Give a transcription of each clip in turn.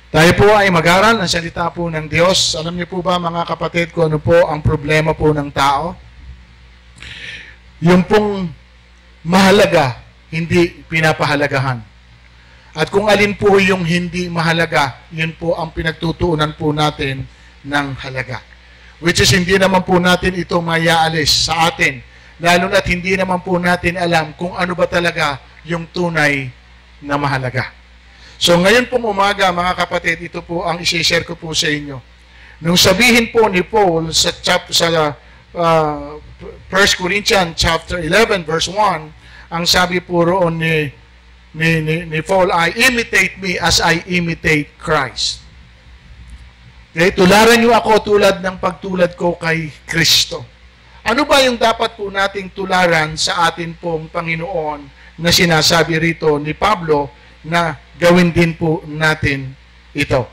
Tayo po ay mag-aral ng salita po ng Diyos. Alam niyo po ba mga kapatid kung ano po ang problema po ng tao? Yung pong mahalaga, hindi pinapahalagahan. At kung alin po yung hindi mahalaga, yun po ang pinagtutuunan po natin ng halaga. Which is hindi naman po natin ito mayaalis sa atin. Lalo na't hindi naman po natin alam kung ano ba talaga yung tunay na mahalaga. So ngayon pong umaga mga kapatid, ito po ang isi-share ko po sa inyo. Nung sabihin po ni Paul sa 1 Corinthians chapter 11 verse 1, ang sabi po roon ni Paul ay, imitate me as I imitate Christ. Okay, tularan niyo ako tulad ng pagtulad ko kay Kristo. Ano ba yung dapat po nating tularan sa atin pong Panginoon na sinasabi rito ni Pablo na gawin din po natin ito?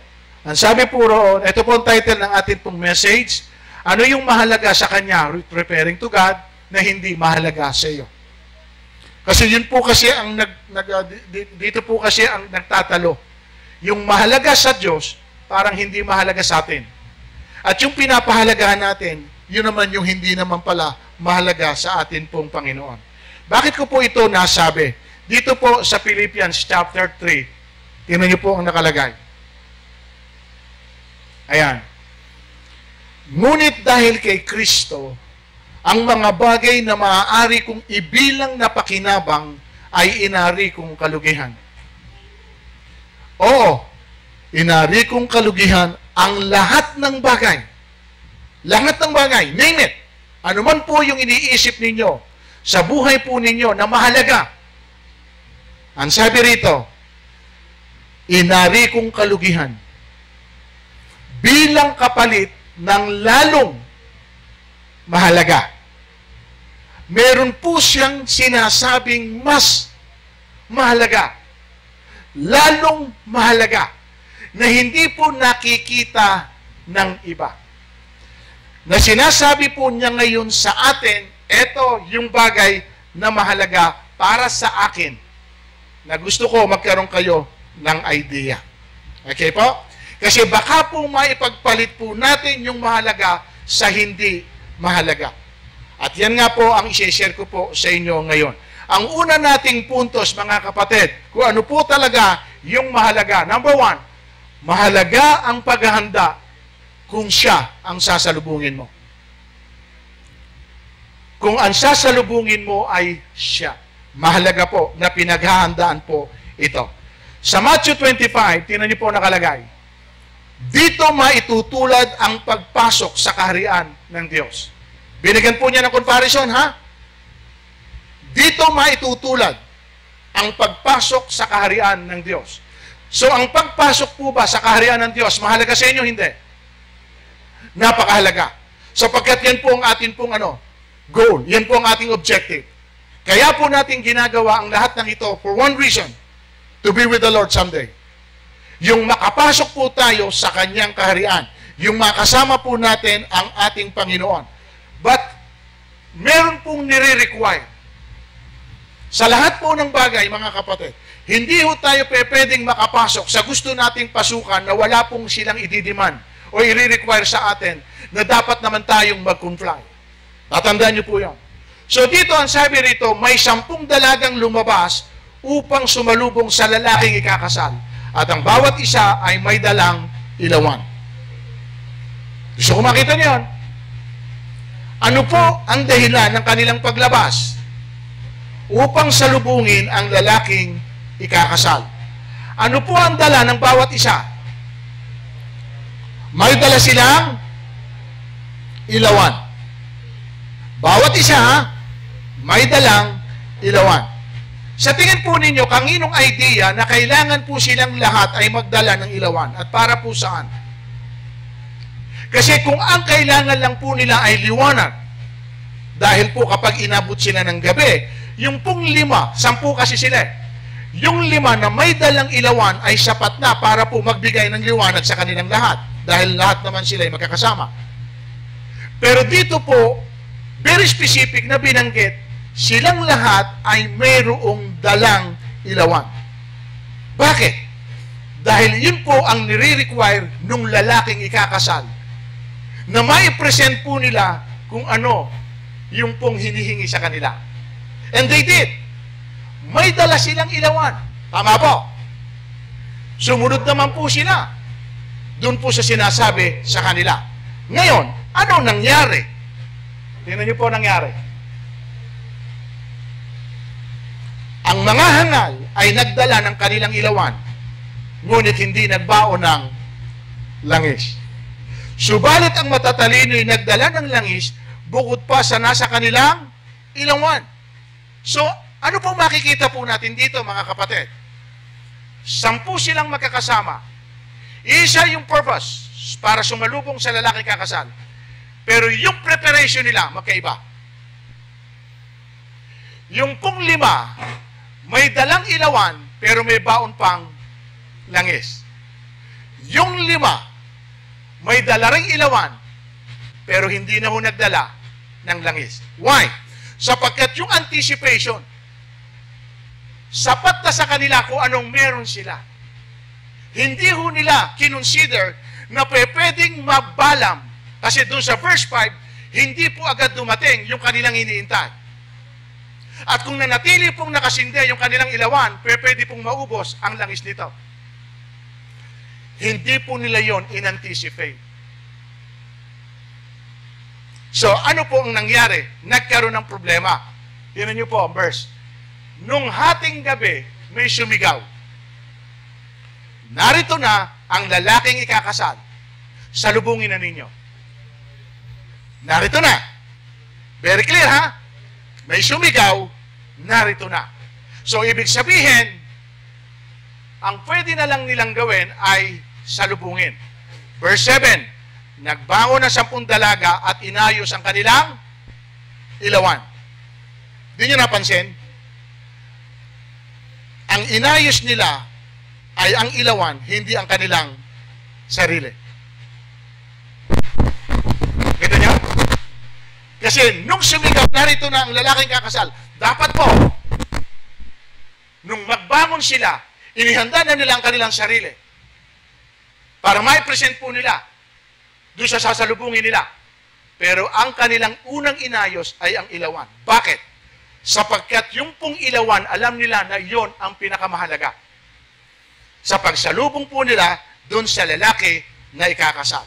Ang sabi po roon, ito po ang title ng ating pong message, ano yung mahalaga sa Kanya, referring to God, na hindi mahalaga sa iyo. Kasi yun po kasi ang dito po kasi ang nagtatalo. Yung mahalaga sa Diyos, parang hindi mahalaga sa atin. At yung pinapahalagahan natin, yun naman yung hindi naman pala mahalaga sa atin pong Panginoon. Bakit ko po ito nasabi? Dito po sa Philippians chapter 3, tingnan niyo po ang nakalagay. Ayan. Ngunit dahil kay Kristo, ang mga bagay na maaari kong ibilang na pakinabang ay inari kong kalugihan. Oo, inari kong kalugihan ang lahat ng bagay. Lahat ng bagay, name it. Ano man po yung iniisip ninyo sa buhay po ninyo na mahalaga. Ang sabi rito, inari kong kalugihan bilang kapalit ng lalong mahalaga. Meron po siyang sinasabing mas mahalaga, lalong mahalaga, na hindi po nakikita ng iba. Na sinasabi po niya ngayon sa atin, eto yung bagay na mahalaga para sa akin, na gusto ko magkaroon kayo ng idea. Okay po? Kasi baka po maipagpalit po natin yung mahalaga sa hindi mahalaga. At yan nga po ang i-share ko po sa inyo ngayon. Ang una nating puntos, mga kapatid, kung ano po talaga yung mahalaga. Number 1, mahalaga ang paghahanda kung siya ang sasalubungin mo. Kung ang sasalubungin mo ay siya. Mahalaga po na pinaghahandaan po ito. Sa Matthew 25, tingnan niyo po nakalagay. Dito maitutulad ang pagpasok sa kaharian ng Diyos. Binigyan po niya ng comparison, ha? Dito maitutulad ang pagpasok sa kaharian ng Diyos. So, ang pagpasok po ba sa kaharian ng Diyos, mahalaga sa inyo? Hindi. Napakahalaga. Sapagkat yan po ang atin pong goal. Yan po ang ating objective. Kaya po natin ginagawa ang lahat ng ito for one reason, to be with the Lord someday. Yung makapasok po tayo sa Kanyang kaharian. Yung makasama po natin ang ating Panginoon. But, meron pong nire-require. Sa lahat po ng bagay, mga kapatid, hindi po tayo pwedeng makapasok sa gusto nating pasukan na wala pong silang ididiman o i-require sa atin na dapat naman tayong mag-comply. Tatandaan niyo po yan. So dito ang sabi rito, may 10 dalagang lumabas upang sumalubong sa lalaking ikakasal. At ang bawat isa ay may dalang ilawan. Gusto ko makita niyo yan. Ano po ang dahilan ng kanilang paglabas? Upang salubungin ang lalaking ikakasal. Ano po ang dala ng bawat isa? May dala silang ilawan. Bawat isa, may dalang ilawan. Sa tingin po ninyo, kaninong idea na kailangan po silang lahat ay magdala ng ilawan? At para po saan? Kasi kung ang kailangan lang po nila ay liwanag, dahil po kapag inabot sila ng gabi, yung pong 5, 10 kasi sila. Yung 5 na may dalang ilawan ay sapat na para po magbigay ng liwanag sa kanilang lahat. Dahil lahat naman sila ay magkakasama. Pero dito po, very specific na binanggit, silang lahat ay mayroong dalang ilawan. Bakit? Dahil yun po ang nire-require nung lalaking ikakasal. Na mai-present po nila kung ano yung pong hinihingi sa kanila. And they did. May dala silang ilawan. Tama po. Sumunod naman po sila. Doon po sa sinasabi sa kanila. Ngayon, ano nangyari? Tingnan niyo po nangyari. Ang mga hangal ay nagdala ng kanilang ilawan, ngunit hindi nagbaon ng langis. Subalit ang matatalino ay nagdala ng langis bukod pa sa nasa kanilang ilawan. So, ano pong makikita po natin dito, mga kapatid? 10 silang magkakasama. Isa yung purpose para sumalubong sa lalaki kakasal. Pero yung preparation nila, magkaiba. Yung pong 5, may dalang ilawan, pero may baon pang langis. Yung 5, may dala ring ilawan, pero hindi na ho nagdala ng langis. Why? Sapagkat yung anticipation, sapat na sa kanila kung anong meron sila. Hindi ho nila kinonsider na pwedeng mabalam. Kasi doon sa verse 5, hindi po agad dumating yung kanilang iniintay. At kung nanatili pong nakasinde yung kanilang ilawan, pwede pong maubos ang langis nito. Hindi po nila yon in-anticipate. So, ano po ang nangyari? Nagkaroon ng problema. Tingnan niyo po ang verse. Nung hating gabi, may sumigaw. Narito na ang lalaking ikakasal. Salubungin na ninyo. Narito na. Very clear, ha? May sumigaw, narito na. So, ibig sabihin, ang pwede na lang nilang gawin ay salubungin. Verse 7, nagbangon na 10 dalaga at inayos ang kanilang ilawan. Di nyo napansin? Ang inayos nila ay ang ilawan, hindi ang kanilang sarili. Kita nyo? Kasi nung sumigaw, narito na ang lalaking kakasal, dapat po, nung magbangon sila, inihanda na nila ang kanilang sarili para mai-present po nila doon sa sasalubungin nila. Pero ang kanilang unang inayos ay ang ilawan. Bakit? Sapagkat yung pong ilawan, alam nila na yon ang pinakamahalaga sa pagsalubong po nila doon sa lalaki na ikakasal.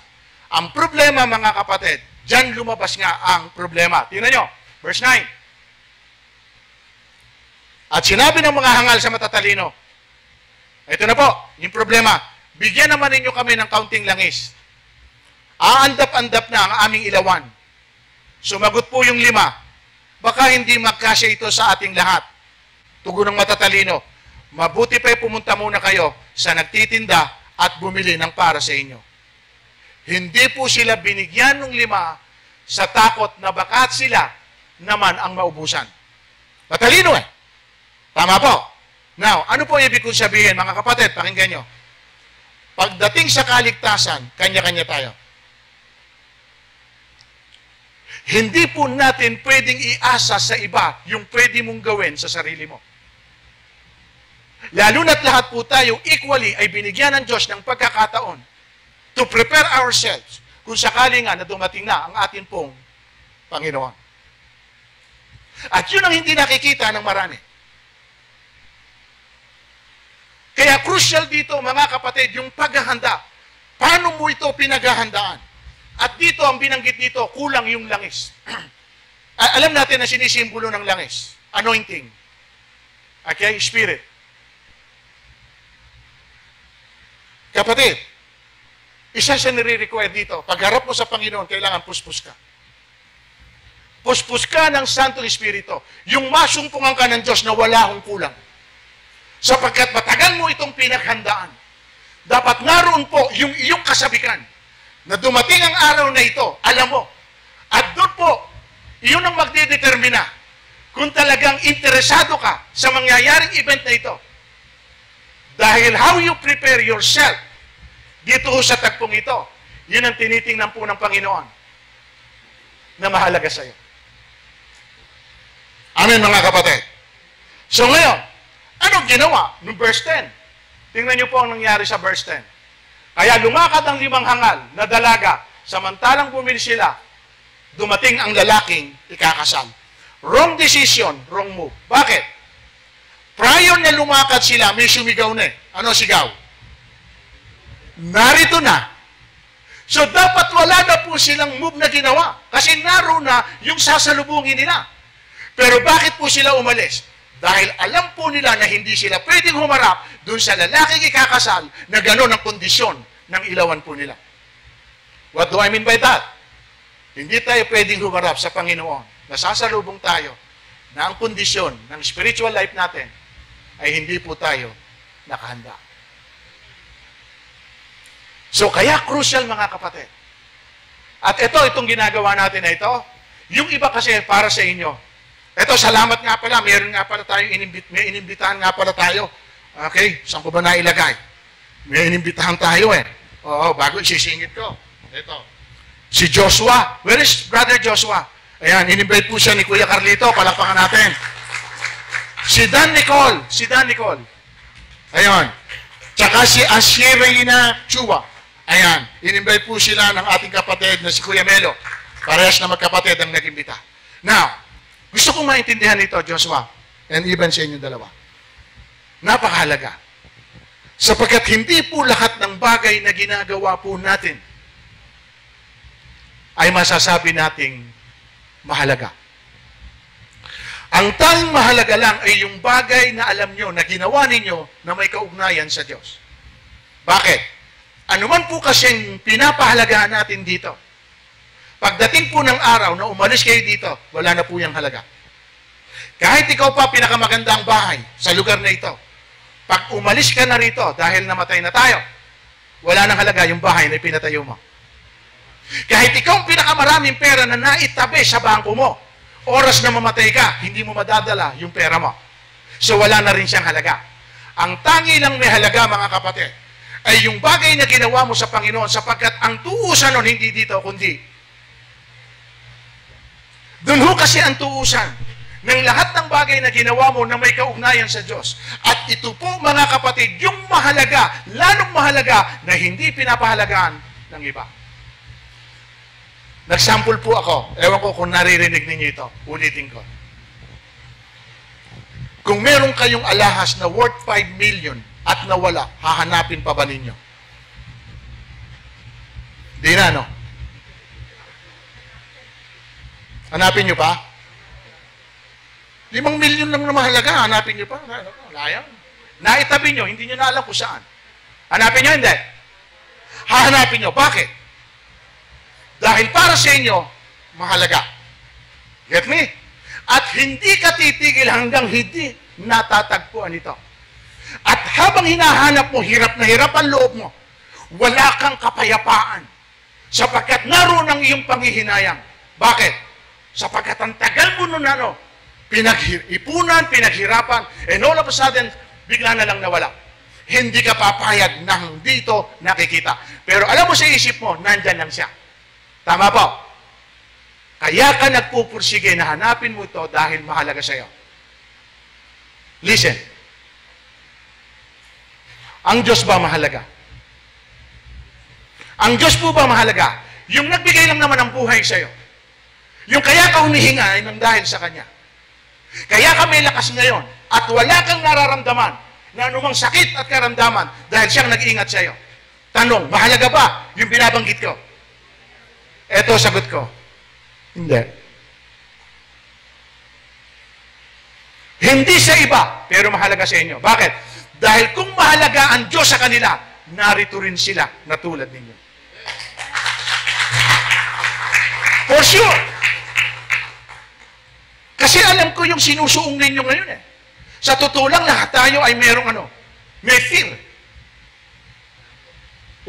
Ang problema, mga kapatid, diyan lumabas nga ang problema. Tingnan nyo, verse 9. At sinabi ng mga hangal sa matatalino, ito na po, yung problema, bigyan naman ninyo kami ng kaunting langis. Aandap-andap na ang aming ilawan. Sumagot po yung 5, baka hindi magkasya ito sa ating lahat. Tugon ng matatalino, mabuti pa'y pumunta muna kayo sa nagtitinda at bumili ng para sa inyo. Hindi po sila binigyan ng 5 sa takot na bakat sila naman ang maubusan. Matalino eh. Tama po. Now, ano po ibig kong sabihin, mga kapatid? Pakinggan nyo. Pagdating sa kaligtasan, kanya-kanya tayo. Hindi po natin pwedeng iasa sa iba yung pwede mong gawin sa sarili mo. Lalo na't lahat po tayo equally ay binigyan ng Diyos ng pagkakataon to prepare ourselves kung sakali nga na dumating na ang atin pong Panginoon. At yun ang hindi nakikita ng marami. Kaya crucial dito, mga kapatid, yung paghahanda. Paano mo ito pinaghahandaan? At dito, ang binanggit dito, kulang yung langis. Alam natin na sinisimbolo ng langis. Anointing. Okay? Spirit. Kapatid, isa sa nire-require dito, pagharap mo sa Panginoon, kailangan puspos ka. Puspos ka ng Santo Espiritu. Yung masumpungan ka ng Diyos na wala akong kulang. Sapagkat matagal mo itong pinaghandaan. Dapat naroon po yung iyong kasabikan na dumating ang araw na ito, alam mo. At doon po, iyon ang magdedetermina kung talagang interesado ka sa mangyayaring event na ito. Dahil how you prepare yourself dito sa tagpong ito, yun ang tinitingnan po ng Panginoon na mahalaga sa iyo. Amen, mga kapatid. So ngayon, anong ginawa? Noong verse 10, Tingnan niyo po ang nangyari sa verse 10. Kaya lumakad ang 5 hangal na dalaga, samantalang bumili sila, dumating ang lalaking ikakasal. Wrong decision, wrong move. Bakit? Prior na lumakad sila, may sumigaw na eh. Ano sigaw? Narito na. So dapat wala na po silang move na ginawa. Kasi naroon na yung sasalubungin nila. Pero bakit po sila umalis? Dahil alam po nila na hindi sila pwedeng humarap dun sa lalaking ikakasal na gano'n ang kondisyon ng ilawan po nila. What do I mean by that? Hindi tayo pwedeng humarap sa Panginoon. Nasasalubong tayo na ang kondisyon ng spiritual life natin ay hindi po tayo nakahanda. So, kaya crucial mga kapatid. At itong ginagawa natin na ito, yung iba kasi para sa inyo. Ito, salamat nga pala, meron nga pala tayo, may inimbitahan nga pala tayo. Okay, saan ko ba nailagay? May inimbitahan tayo eh. Oo, bago isisingit ko. Ito. Si Joshua. Where is Brother Joshua? Ayan, inimbite po siya ni Kuya Carlito. Palakpakan natin. Si Dan Nicole. Si Dan Nicole. Ayan. Tsaka si Ashirina Chua. Ayan, in-invite po sila ng ating kapatid na si Kuya Melo. Parehas na magkapatid ang nag-imbita. Now, gusto kong maintindihan ito, Joshua, and even sa inyong dalawa. Napakahalaga. Sapagkat hindi po lahat ng bagay na ginagawa po natin ay masasabi nating mahalaga. Ang tanging mahalaga lang ay yung bagay na alam nyo, na ginawa ninyo na may kaugnayan sa Diyos. Bakit? Ano man po kasing pinapahalagahan natin dito, pagdating po ng araw na umalis kayo dito, wala na po yung halaga. Kahit ikaw pa pinakamagandang bahay sa lugar na ito, pag umalis ka na rito dahil namatay na tayo, wala nang halaga yung bahay na pinatayo mo. Kahit ikaw ang pinakamaraming pera na naitabi sa bangko mo, oras na mamatay ka, hindi mo madadala yung pera mo. So wala na rin siyang halaga. Ang tangi lang may halaga, mga kapatid, ay yung bagay na ginawa mo sa Panginoon, sapagkat ang tuusan nun hindi dito, kundi doon ho kasi ang tuusan ng lahat ng bagay na ginawa mo na may kaugnayan sa Diyos. At ito po, mga kapatid, yung mahalaga, lalong mahalaga na hindi pinapahalagaan ng iba. Nagsample po ako. Ewan ko kung naririnig ninyo ito. Ulitin ko. Kung meron kayong alahas na worth 5 million at nawala, hahanapin pa ba ninyo? Di na, no? Hanapin nyo pa? 5 million lang na mahalaga, hanapin nyo pa? Layang. Naitabi nyo, hindi nyo na alam kung saan. Hanapin nyo, hindi. Hahanapin nyo. Bakit? Dahil para sa inyo, mahalaga. Get me? At hindi ka titigil hanggang hindi natatagpuan ito. At habang hinahanap mo, hirap na hirap ang loob mo, wala kang kapayapaan. Sapagkat naroon ang iyong panghihinayang. Bakit? Sapagkat ang tagal mo nun ipunan, pinaghirapan, and all of a sudden, bigla na lang nawala. Hindi ka papayag na dito nakikita. Pero alam mo sa isip mo, nandyan lang siya. Tama po? Kaya ka nagpupursige na hanapin mo ito dahil mahalaga sa iyo. Listen. Ang Diyos ba mahalaga? Ang Diyos po ba mahalaga? Yung nagbigay lang naman ng buhay sa iyo. Yung kaya ka humihinga ay nang dahil sa Kanya. Kaya ka may lakas ngayon at wala kang nararamdaman na anumang sakit at karamdaman dahil siyang nag-iingat sa iyo. Tanong, mahalaga ba yung binabanggit ko? Eto sagot ko. Hindi. Hindi sa iba, pero mahalaga sa inyo. Bakit? Dahil kung mahalaga ang Diyos sa kanila, narito rin sila na tulad ninyo. For sure. Kasi alam ko yung sinusuong ninyo ngayon eh. Sa totoo lang, lahat tayo ay merong may fear.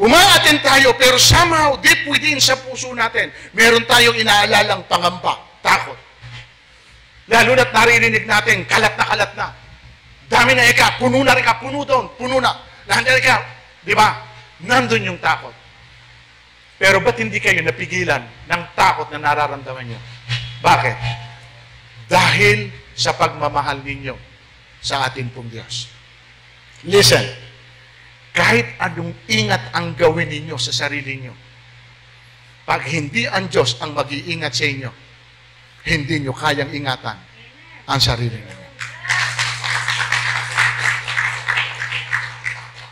Umaaten tayo, pero somehow, deep within sa puso natin, meron tayong inaalalang pangamba, takot. Lalo na't naririnig natin, kalat na. Dami na ika, puno na rin ka, puno doon, puno na. Nandiyan ka, di ba? Nandun yung takot. Pero ba't hindi kayo napigilan ng takot na nararamdaman nyo? Bakit? Dahil sa pagmamahal ninyo sa ating pong Diyos. Listen, Kahit anong ingat ang gawin ninyo sa sarili nyo, pag hindi ang Diyos ang mag-iingat sa inyo, hindi nyo kayang ingatan ang sarili ninyo.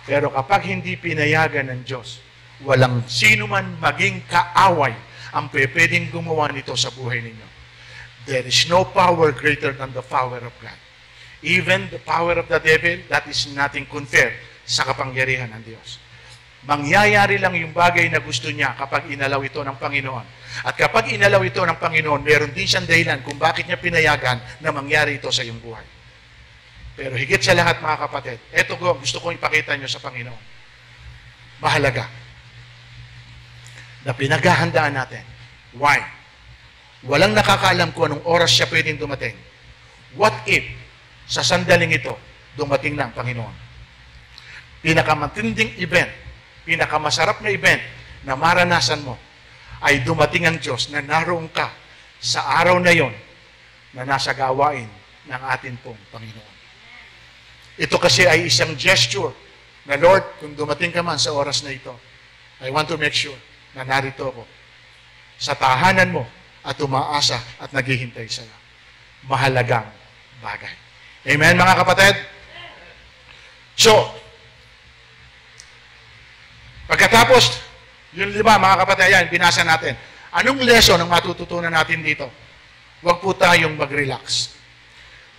Pero kapag hindi pinayagan ng Diyos, walang sino man maging kaaway ang pwedeng gumawa nito sa buhay ninyo. There is no power greater than the power of God. Even the power of the devil, that is nothing compared sa kapangyarihan ng Diyos. Mangyayari lang yung bagay na gusto niya kapag inalaw ito ng Panginoon. At kapag inalaw ito ng Panginoon, meron din siyang dahilan kung bakit niya pinayagan na mangyari ito sa iyong buhay. Pero higit sa lahat, mga kapatid, ito gusto kong ipakita nyo sa Panginoon. Mahalaga na pinaghahandaan natin. Why? Walang nakakaalam kung anong oras siya pwedeng dumating. What if, sa sandaling ito, dumating na ang Panginoon? Pinakamatinding event, pinakamasarap na event na maranasan mo ay dumating ang Diyos na naroon ka sa araw na yon na nasa gawain ng atin pong Panginoon. Ito kasi ay isang gesture na, Lord, kung dumating ka man sa oras na ito, I want to make sure na narito ako sa tahanan mo at umaasa at naghihintay sa iyo. Mahalagang bagay. Amen, mga kapatid? So, pagkatapos, yung 5, mga kapatid, yan, binasa natin. Anong lesson ang matututunan natin dito? Huwag po tayong mag-relax.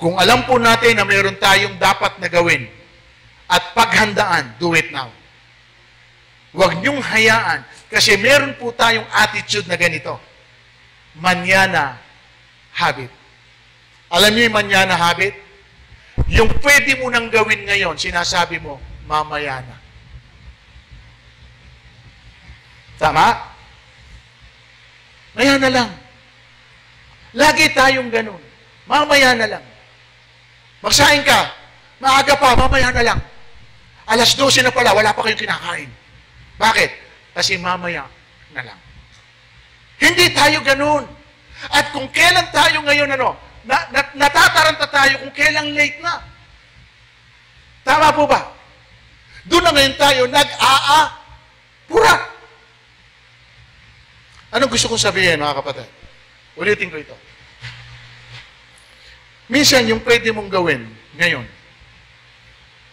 Kung alam po natin na mayroon tayong dapat na gawin at paghandaan, do it now. Huwag niyong hayaan kasi meron po tayong attitude na ganito. Mañana habit. Alam niyo yung mañana habit? Yung pwede mo nang gawin ngayon, sinasabi mo, mamaya na. Tama? Maya na lang. Lagi tayong ganun. Mamaya na lang. Magsahin ka. Maaga pa, mamaya na lang. 12:00 na pala, wala pa kayong kinakain. Bakit? Kasi mamaya na lang. Hindi tayo ganun. At kung kailan tayo ngayon, natataranta tayo kung kailan late na. Tama po ba? Doon na ngayon tayo, pura. Anong gusto kong sabihin, mga kapatid? Ulitin ko ito. Minsan, yung pwede mong gawin ngayon,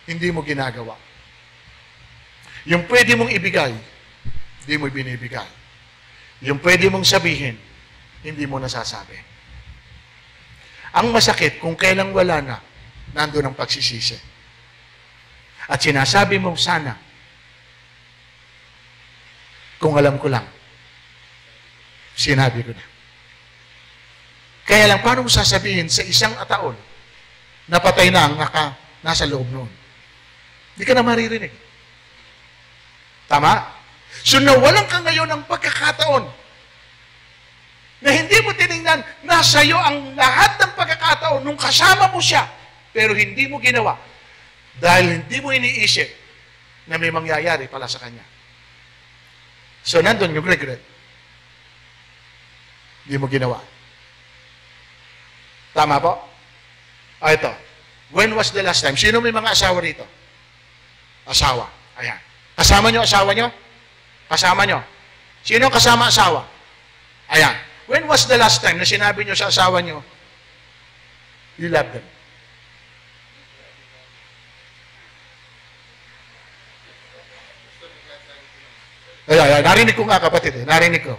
hindi mo ginagawa. Yung pwede mong ibigay, hindi mo binibigay. Yung pwede mong sabihin, hindi mo nasasabi. Ang masakit, kung kailang wala na, nandun ang pagsisisi. At sinasabi mo, sana, kung alam ko lang, sinabi ko na. Kaya lang, paano mo sasabihin sa isang taon na patay na ang nasa loob noon? Hindi ka na maririnig. Tama? So, nawalan ka ngayon ng pagkakataon na hindi mo tinignan, nasa iyo ang lahat ng pagkakataon nung kasama mo siya, pero hindi mo ginawa dahil hindi mo iniisip na may mangyayari pala sa kanya. So, nandun yung regret. Hindi mo ginawa. Tama po? Ito. When was the last time? Sino may mga asawa rito? Asawa. Ayan. Kasama nyo asawa nyo? Kasama nyo? Sino kasama asawa? Ayan. When was the last time na sinabi nyo sa asawa nyo, you love them? Ayan. Narinig ko nga, kapatid. Narinig ko.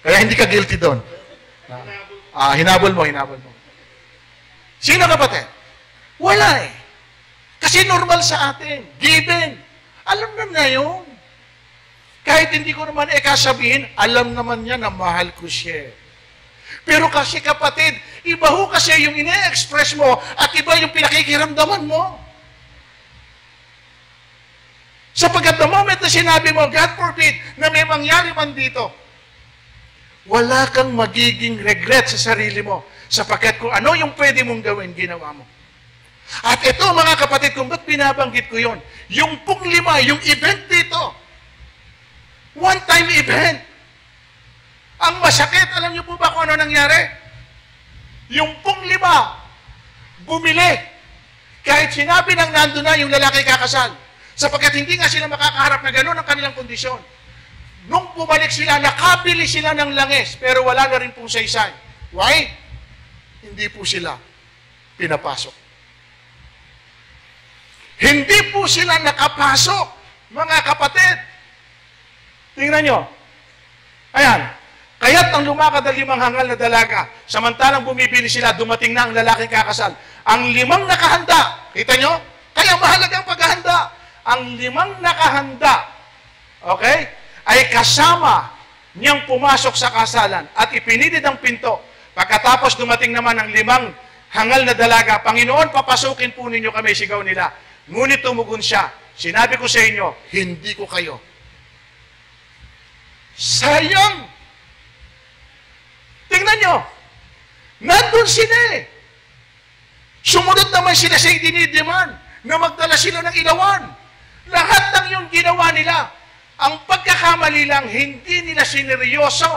Kaya hindi ka guilty doon. Hinabol mo. Sino kapatid? Wala eh. Kasi normal sa atin. Given. Alam na yun. Kahit hindi ko naman kasabihin, alam naman niya na mahal ko siya. Pero kasi kapatid, iba ho kasi yung ine-express mo at iba yung pinakikiramdaman mo. Sapagkat the moment na sinabi mo, God forbid, na may mangyari man dito, wala kang magiging regret sa sarili mo sapagkat kung ano yung pwede mong gawin, ginawa mo. At ito, mga kapatid, kung ba't binabanggit ko yon, yung pong 5, yung event dito, one-time event. Ang masakit, alam niyo po ba kung ano nangyari? Yung pong 5, bumili. Kahit sinabi nang nandun na yung lalaki kakasal, Sapagkat hindi nga sila makakaharap na gano'n ang kanilang kondisyon. Nung bumalik sila, nakabili sila ng langis, pero wala na rin pong saysay. Why? Hindi po sila pinapasok. Hindi po sila nakapasok, mga kapatid. Tingnan nyo. Ayan. Kaya't nang lumakad ang 5 hangal na dalaga, samantalang bumibili sila, dumating na ang lalaking kakasal. Ang 5 nakahanda, kita nyo? Kaya mahalaga ang paghahanda. Ang 5 nakahanda, okay, ay kasama niyang pumasok sa kasalan at ipinilid ang pinto. Pagkatapos dumating naman ang 5 hangal na dalaga, Panginoon, papasukin po ninyo kami, sigaw nila. Ngunit tumugon siya, sinabi ko sa inyo, hindi ko kayo. Sayang! Tingnan nyo, nandun sila eh. Sumunod naman sila sa idinidiman na magdala sila ng ilawan. Lahat ng yung ginawa nila, ang pagkakamali lang, hindi nila sineryoso.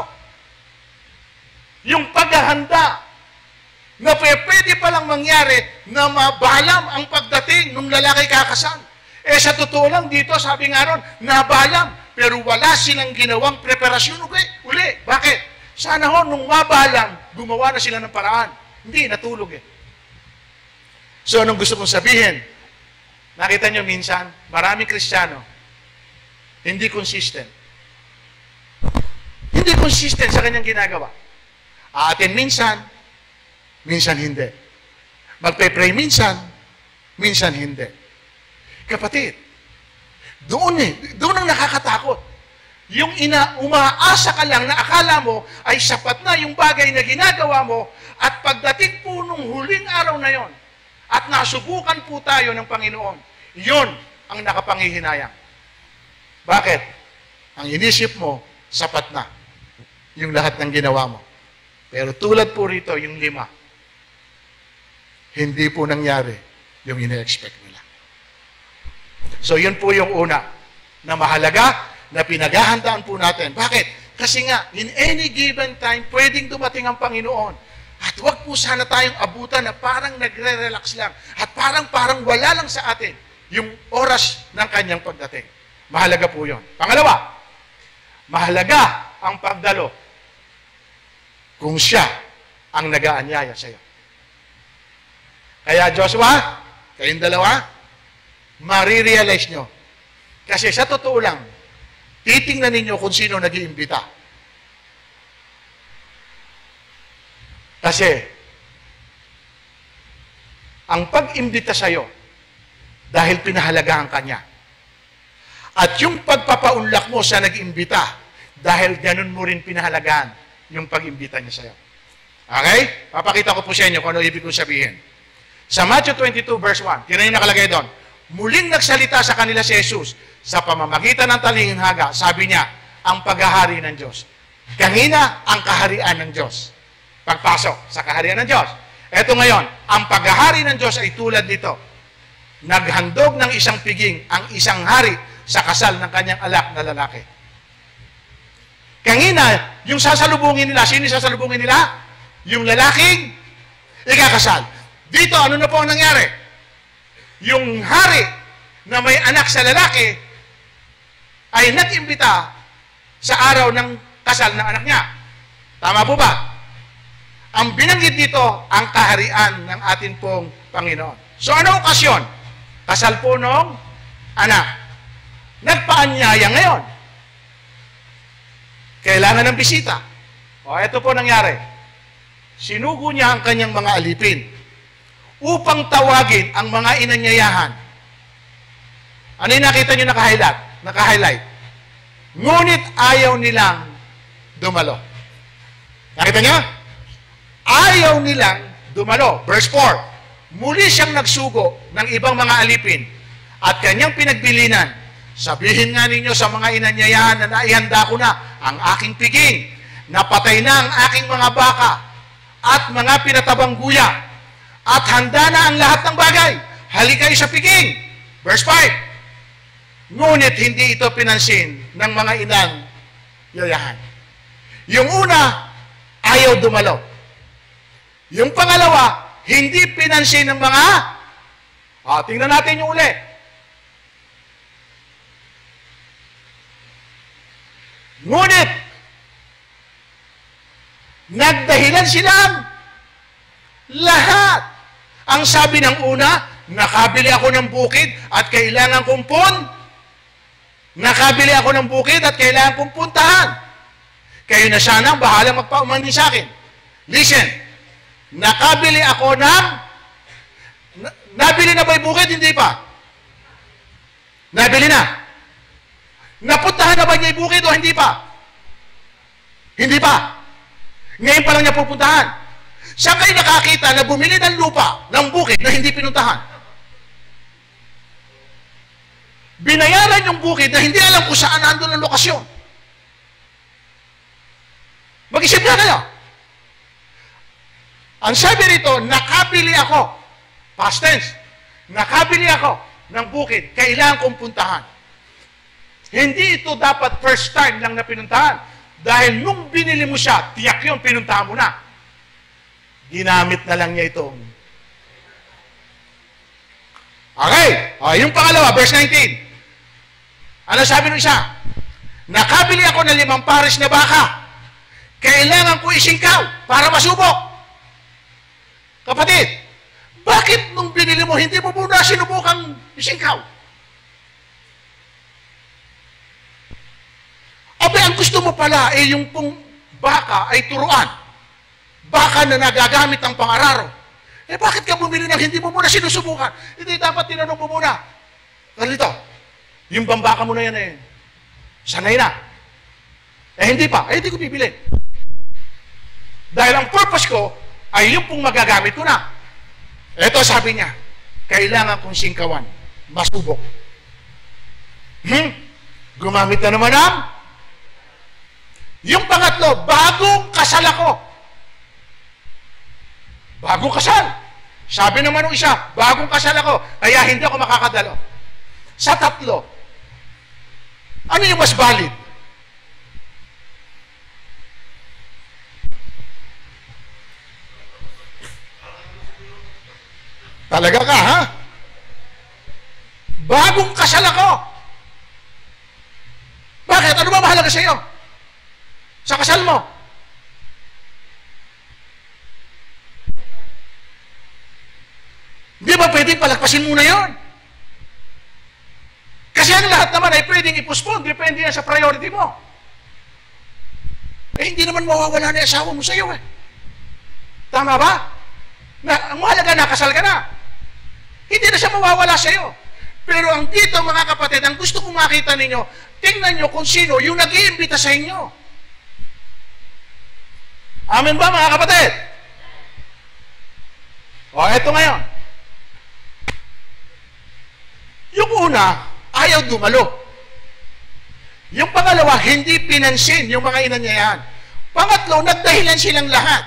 Yung paghahanda na pwede palang mangyari na mabalam ang pagdating ng lalaki kakasal. Eh sa totoo lang dito, sabi nga ron, nabalam, pero wala silang ginawang preparasyon uli. Bakit? Sana ho, nung mabalang, gumawa na sila ng paraan. Hindi, natulog eh. So, anong gusto kong sabihin? Nakita nyo minsan, maraming Kristiyano, hindi consistent. Hindi consistent sa kanyang ginagawa. Aatin minsan, minsan hindi. Magpe-pray minsan, minsan hindi. Kapatid, doon ang nakakatakot. Yung umaasa ka lang na akala mo ay sapat na yung bagay na ginagawa mo at pagdating po nung huling araw na yon at nasubukan po tayo ng Panginoon, yon ang nakapanghihinayang. Bakit? Ang inisip mo, sapat na yung lahat ng ginawa mo. Pero tulad po rito, yung 5, hindi po nangyari yung ina-expect nila. So yun po yung una na mahalaga na pinaghahandaan po natin. Bakit? Kasi nga, in any given time, pwedeng dumating ang Panginoon. At huwag po sana tayong abutan na parang nagre-relax lang. At parang wala lang sa atin yung oras ng kanyang pagdating. Mahalaga po yun. Pangalawa, mahalaga ang pagdalo kung siya ang nag-aanyaya sa iyo. Kaya Joshua, kayong dalawa, marirealize nyo. Kasi sa totoo lang, titingnan ninyo kung sino nag-iimbita. Kasi, ang pag-imbita sa'yo, dahil pinahalagahan ka niya. At yung pagpapaunlak mo sa nag-imbita, dahil ganun mo rin pinahalagahan yung pag-imbita niya sa'yo. Okay? Papakita ko po sa inyo kung ano ibig kong sabihin. Sa Matthew 22 verse 1, tinan yung nakalagay doon, muling nagsalita sa kanila si Jesus, sa pamamagitan ng talinghaga, sabi niya, ang paghahari ng Diyos. Kanina, ang kaharian ng Diyos. Pagpasok sa kaharian ng Diyos. Eto ngayon, ang paghahari ng Diyos ay tulad nito. Naghandog ng isang piging ang isang hari sa kasal ng kanyang anak na lalaki. Kanina, yung sasalubungin nila, sino sasalubungin nila? Yung lalaking ikakasal. Dito, ano na po ang nangyari? Yung hari na may anak sa lalaki ay nag-imbita sa araw ng kasal ng anak niya. Tama po ba? Ang binanggit dito, ang kaharian ng atin pong Panginoon. So, ano okasyon? Kasal po nung anak. Nagpaanyaya ngayon. Kailangan ng bisita. O, ito po nangyari. Sinugo niya ang kanyang mga alipin upang tawagin ang mga inanyayahan. Ano yung nakita nyo naka-highlight? Ngunit ayaw nilang dumalo. Nakita nyo? Ayaw nilang dumalo. Verse 4, muli siyang nagsugo ng ibang mga alipin at kanyang pinagbilinan. Sabihin nga ninyo sa mga inanyayahan na naihanda ko na ang aking piging, napatay na ang aking mga baka at mga pinatabang guya at handa na ang lahat ng bagay. Halika kayo sa piging. Verse 5, ngunit hindi ito pinansin ng mga inang yayahan. Yung una, ayaw dumalo. Yung pangalawa, hindi pinansin ng mga, tingnan natin yung uli. Ngunit, nagdahilan silang lahat. Ang sabi ng una, nakabili ako ng bukid at kailangan kong nakabili ako ng bukid at kailangan kong puntahan. Kayo na sana bahala magpaumani sa akin. Listen, nakabili ako nabili na ba yung bukid? Hindi pa. Nabili na. Napuntahan na ba niya yung bukid o hindi pa? Hindi pa. Ngayon pa lang niya pupuntahan. Saan kayo nakakita na bumili ng lupa, ng bukid na hindi pinuntahan? Binayaran yung bukid na hindi alam kung saan nandun ang lokasyon. Mag-isip na kayo. Ang sabi rito, nakabili ako. Past tense. Nakabili ako ng bukid. Kailangan kong puntahan. Hindi ito dapat first time lang na pinuntahan. Dahil nung binili mo siya, tiyak yun, pinuntahan mo na. Ginamit na lang niya itong. Okay. Yung pangalawa, verse 19. Ano sabi ng isa? Nakabili ako ng 5 pares na baka. Kailangan ko isingkaw para masubok. Kapatid, bakit nung binili mo, hindi mo muna sinubukang isingkaw? Abe, ang gusto mo pala ay yung pong baka ay turuan. Baka na nagagamit ang pangararo. Bakit ka bumili ng hindi mo muna sinusubukan? Hindi dapat tinanong mo muna. Kalito, yung bambaka mo na yan sanay na. Hindi pa. Hindi ko bibili. Dahil ang purpose ko ay yung pong magagamit ko na. Ito sabi niya, kailangan kong singkawan, masubok. Gumamit na naman yung pangatlo, bagong kasal ako. Bagong kasal. Sabi naman ng isa, bagong kasal ako, kaya hindi ako makakadalo. Sa tatlo, ano yung mas valid? Talaga ka, ha? Bagong kasal ako. Bakit? Ano ba mahalaga sa iyo? Sa kasal mo? Di ba pwedeng palagpasin muna yon? Kasi ang lahat naman ay pwedeng ipospon. Depende yan sa priority mo. Hindi naman mawawala na yung asawa mo sa iyo, Tama ba? Ang mahalaga, nakasal ka na. Hindi na siya mawawala sa iyo. Pero ang dito, mga kapatid, ang gusto kong makita ninyo, tingnan nyo kung sino yung nag-iimbita sa inyo. Amen ba, mga kapatid? Eto ngayon. Yung una, ayaw dumalo. Yung pangalawa, hindi pinansin yung mga inanyayahan. Pangatlo, nagdahilan silang lahat.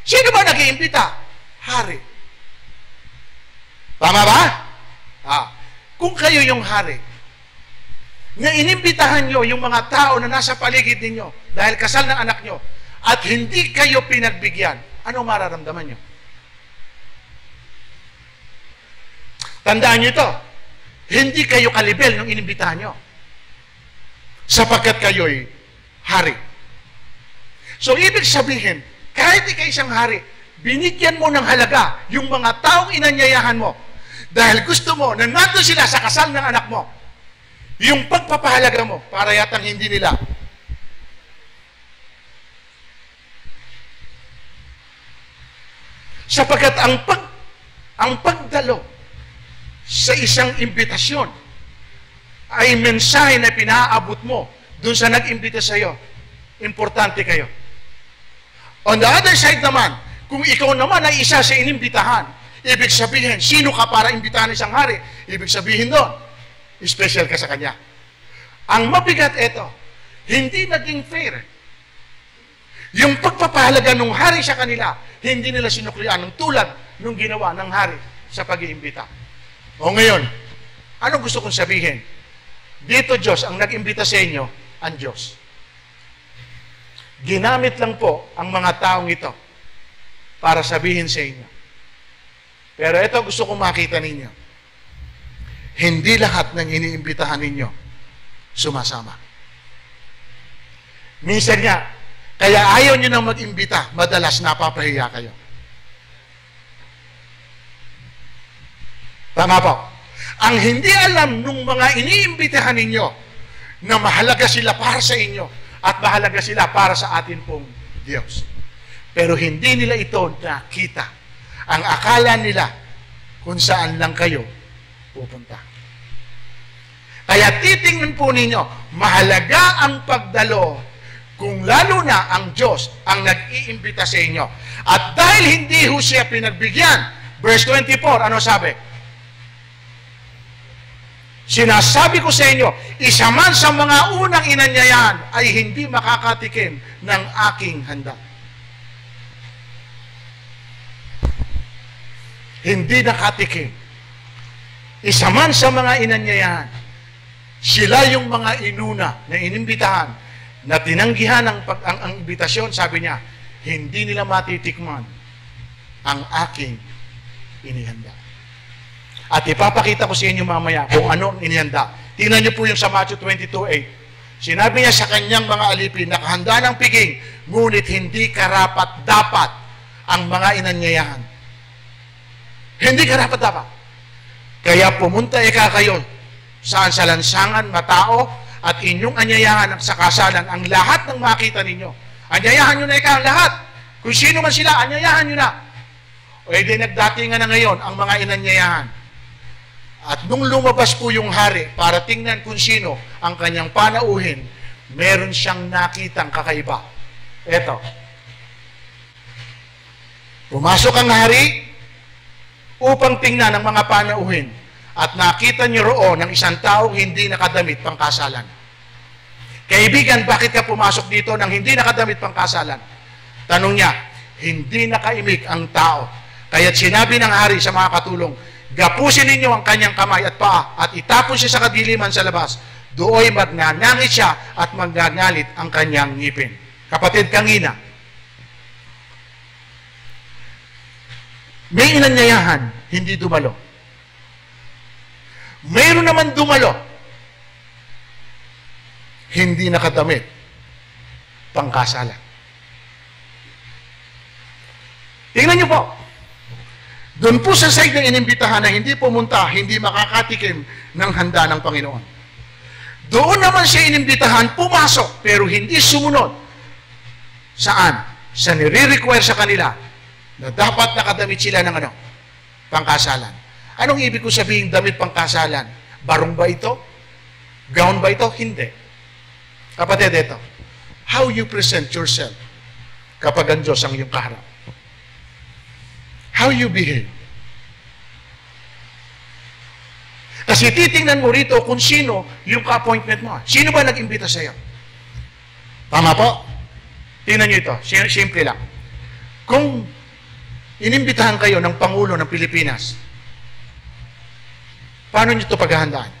Sino ba nag-iimbita? Hari. Tama ba? Kung kayo yung hari, na inimbitahan nyo yung mga tao na nasa paligid ninyo dahil kasal ng anak nyo at hindi kayo pinagbigyan, ano mararamdaman nyo? Tandaan nyo ito, hindi kayo kalibel nung inimbitahan nyo sapagkat kayo'y hari. So, ibig sabihin, kahit ikaw isang hari, binigyan mo ng halaga yung mga taong inanyayahan mo dahil gusto mo na nandun sila sa kasal ng anak mo. Yung pagpapahalaga mo, para yatang hindi nila. Sapagkat ang pagdalo sa isang imbitasyon ay mensahe na pinaabot mo dun sa nag-imbita sa iyo. Importante kayo. On the other side naman, kung ikaw naman ay isa sa inimbitahan, ibig sabihin, sino ka para imbitahan isang hari? Ibig sabihin doon, special ka sa kanya. Ang mabigat ito, hindi naging fair. Yung pagpapahalaga ng hari sa kanila, hindi nila sinuklian ng tulad ng ginawa ng hari sa pag-iimbita. O ngayon, ano gusto kong sabihin? Dito, Diyos, ang nag-imbita sa inyo, ang Diyos. Ginamit lang po ang mga taong ito para sabihin sa inyo. Pero ito gusto kong makita ninyo. Hindi lahat ng iniimbitahan ninyo sumasama. Minsan nga, kaya ayaw nyo nang mag-imbita, madalas napapahiya kayo. Tama po. Ang hindi alam nung mga iniimbitahan ninyo na mahalaga sila para sa inyo at mahalaga sila para sa atin pong Diyos. Pero hindi nila ito nakita. Ang akala nila kung saan lang kayo pupunta. Kaya titingnan po ninyo, mahalaga ang pagdalo kung lalo na ang Diyos ang nag-iimbita sa inyo. At dahil hindi ho siya pinagbigyan, verse 24, ano sabi? Sinasabi ko sa inyo, isa man sa mga unang inanyayahan ay hindi makakatikim ng aking handa. Hindi nakatikim. Isa man sa mga inanyayahan, sila yung mga inuna na inimbitahan, na tinanggihan ang imbitasyon, sabi niya, hindi nila matitikman ang aking inihanda. At ipapakita ko sa inyo mamaya kung ano ang inihanda. Tingnan niyo po yung sa Matthew 22:8. Sinabi niya sa kanyang mga alipin, nakahanda ng piging, ngunit hindi karapat-dapat ang mga inanyayahan. Hindi karapat-dapat. Kaya pumunta kayo saan sa lansangan, matao, at inyong anyayahan sa kasalan ang lahat ng makita ninyo. Anyayahan nyo na ang lahat. Kung sino man sila, anyayahan nyo na. O edi nagdatingan na ngayon ang mga inanyayahan. At nung lumabas po yung hari para tingnan kung sino ang kanyang panauhin, meron siyang nakitang kakaiba. Eto. Pumasok ang hari upang tingnan ang mga panauhin. At nakita niyo roon ng isang taong hindi nakadamit pangkasalan. Kaibigan, bakit ka pumasok dito nang hindi nakadamit pangkasalan? Tanong niya, hindi nakaimik ang tao. Kaya't sinabi ng hari sa mga katulong, gapusin ninyo ang kanyang kamay at paa at itapon siya sa kadiliman sa labas. Dooy magnanangit siya at magagalit ang kanyang ngipin. Kapatid, kangina, may inanyayahan, hindi dumalo. Mayroon naman dumalo, hindi nakadamit pangkasalan. Tingnan niyo po, doon po sa side ng inimbitahan na hindi pumunta, hindi makakatikim ng handa ng Panginoon. Doon naman siya inimbitahan, pumasok, pero hindi sumunod. Saan? Sa nire-require sa kanila na dapat nakadamit sila ng pangkasalan. Anong ibig ko sabihin damit pangkasalan? Barong ba ito? Gown ba ito? Hindi. Kapatid, ito. How you present yourself kapag ang Diyos ang iyong kaharap. How you behave. Kasi titingnan mo rito kung sino yung ka-appointment mo. Sino ba nag-imbita sa iyo? Tama po? Tingnan nyo ito. Simple lang. Kung inimbitahan kayo ng Pangulo ng Pilipinas, paano nyo ito paghahandaan?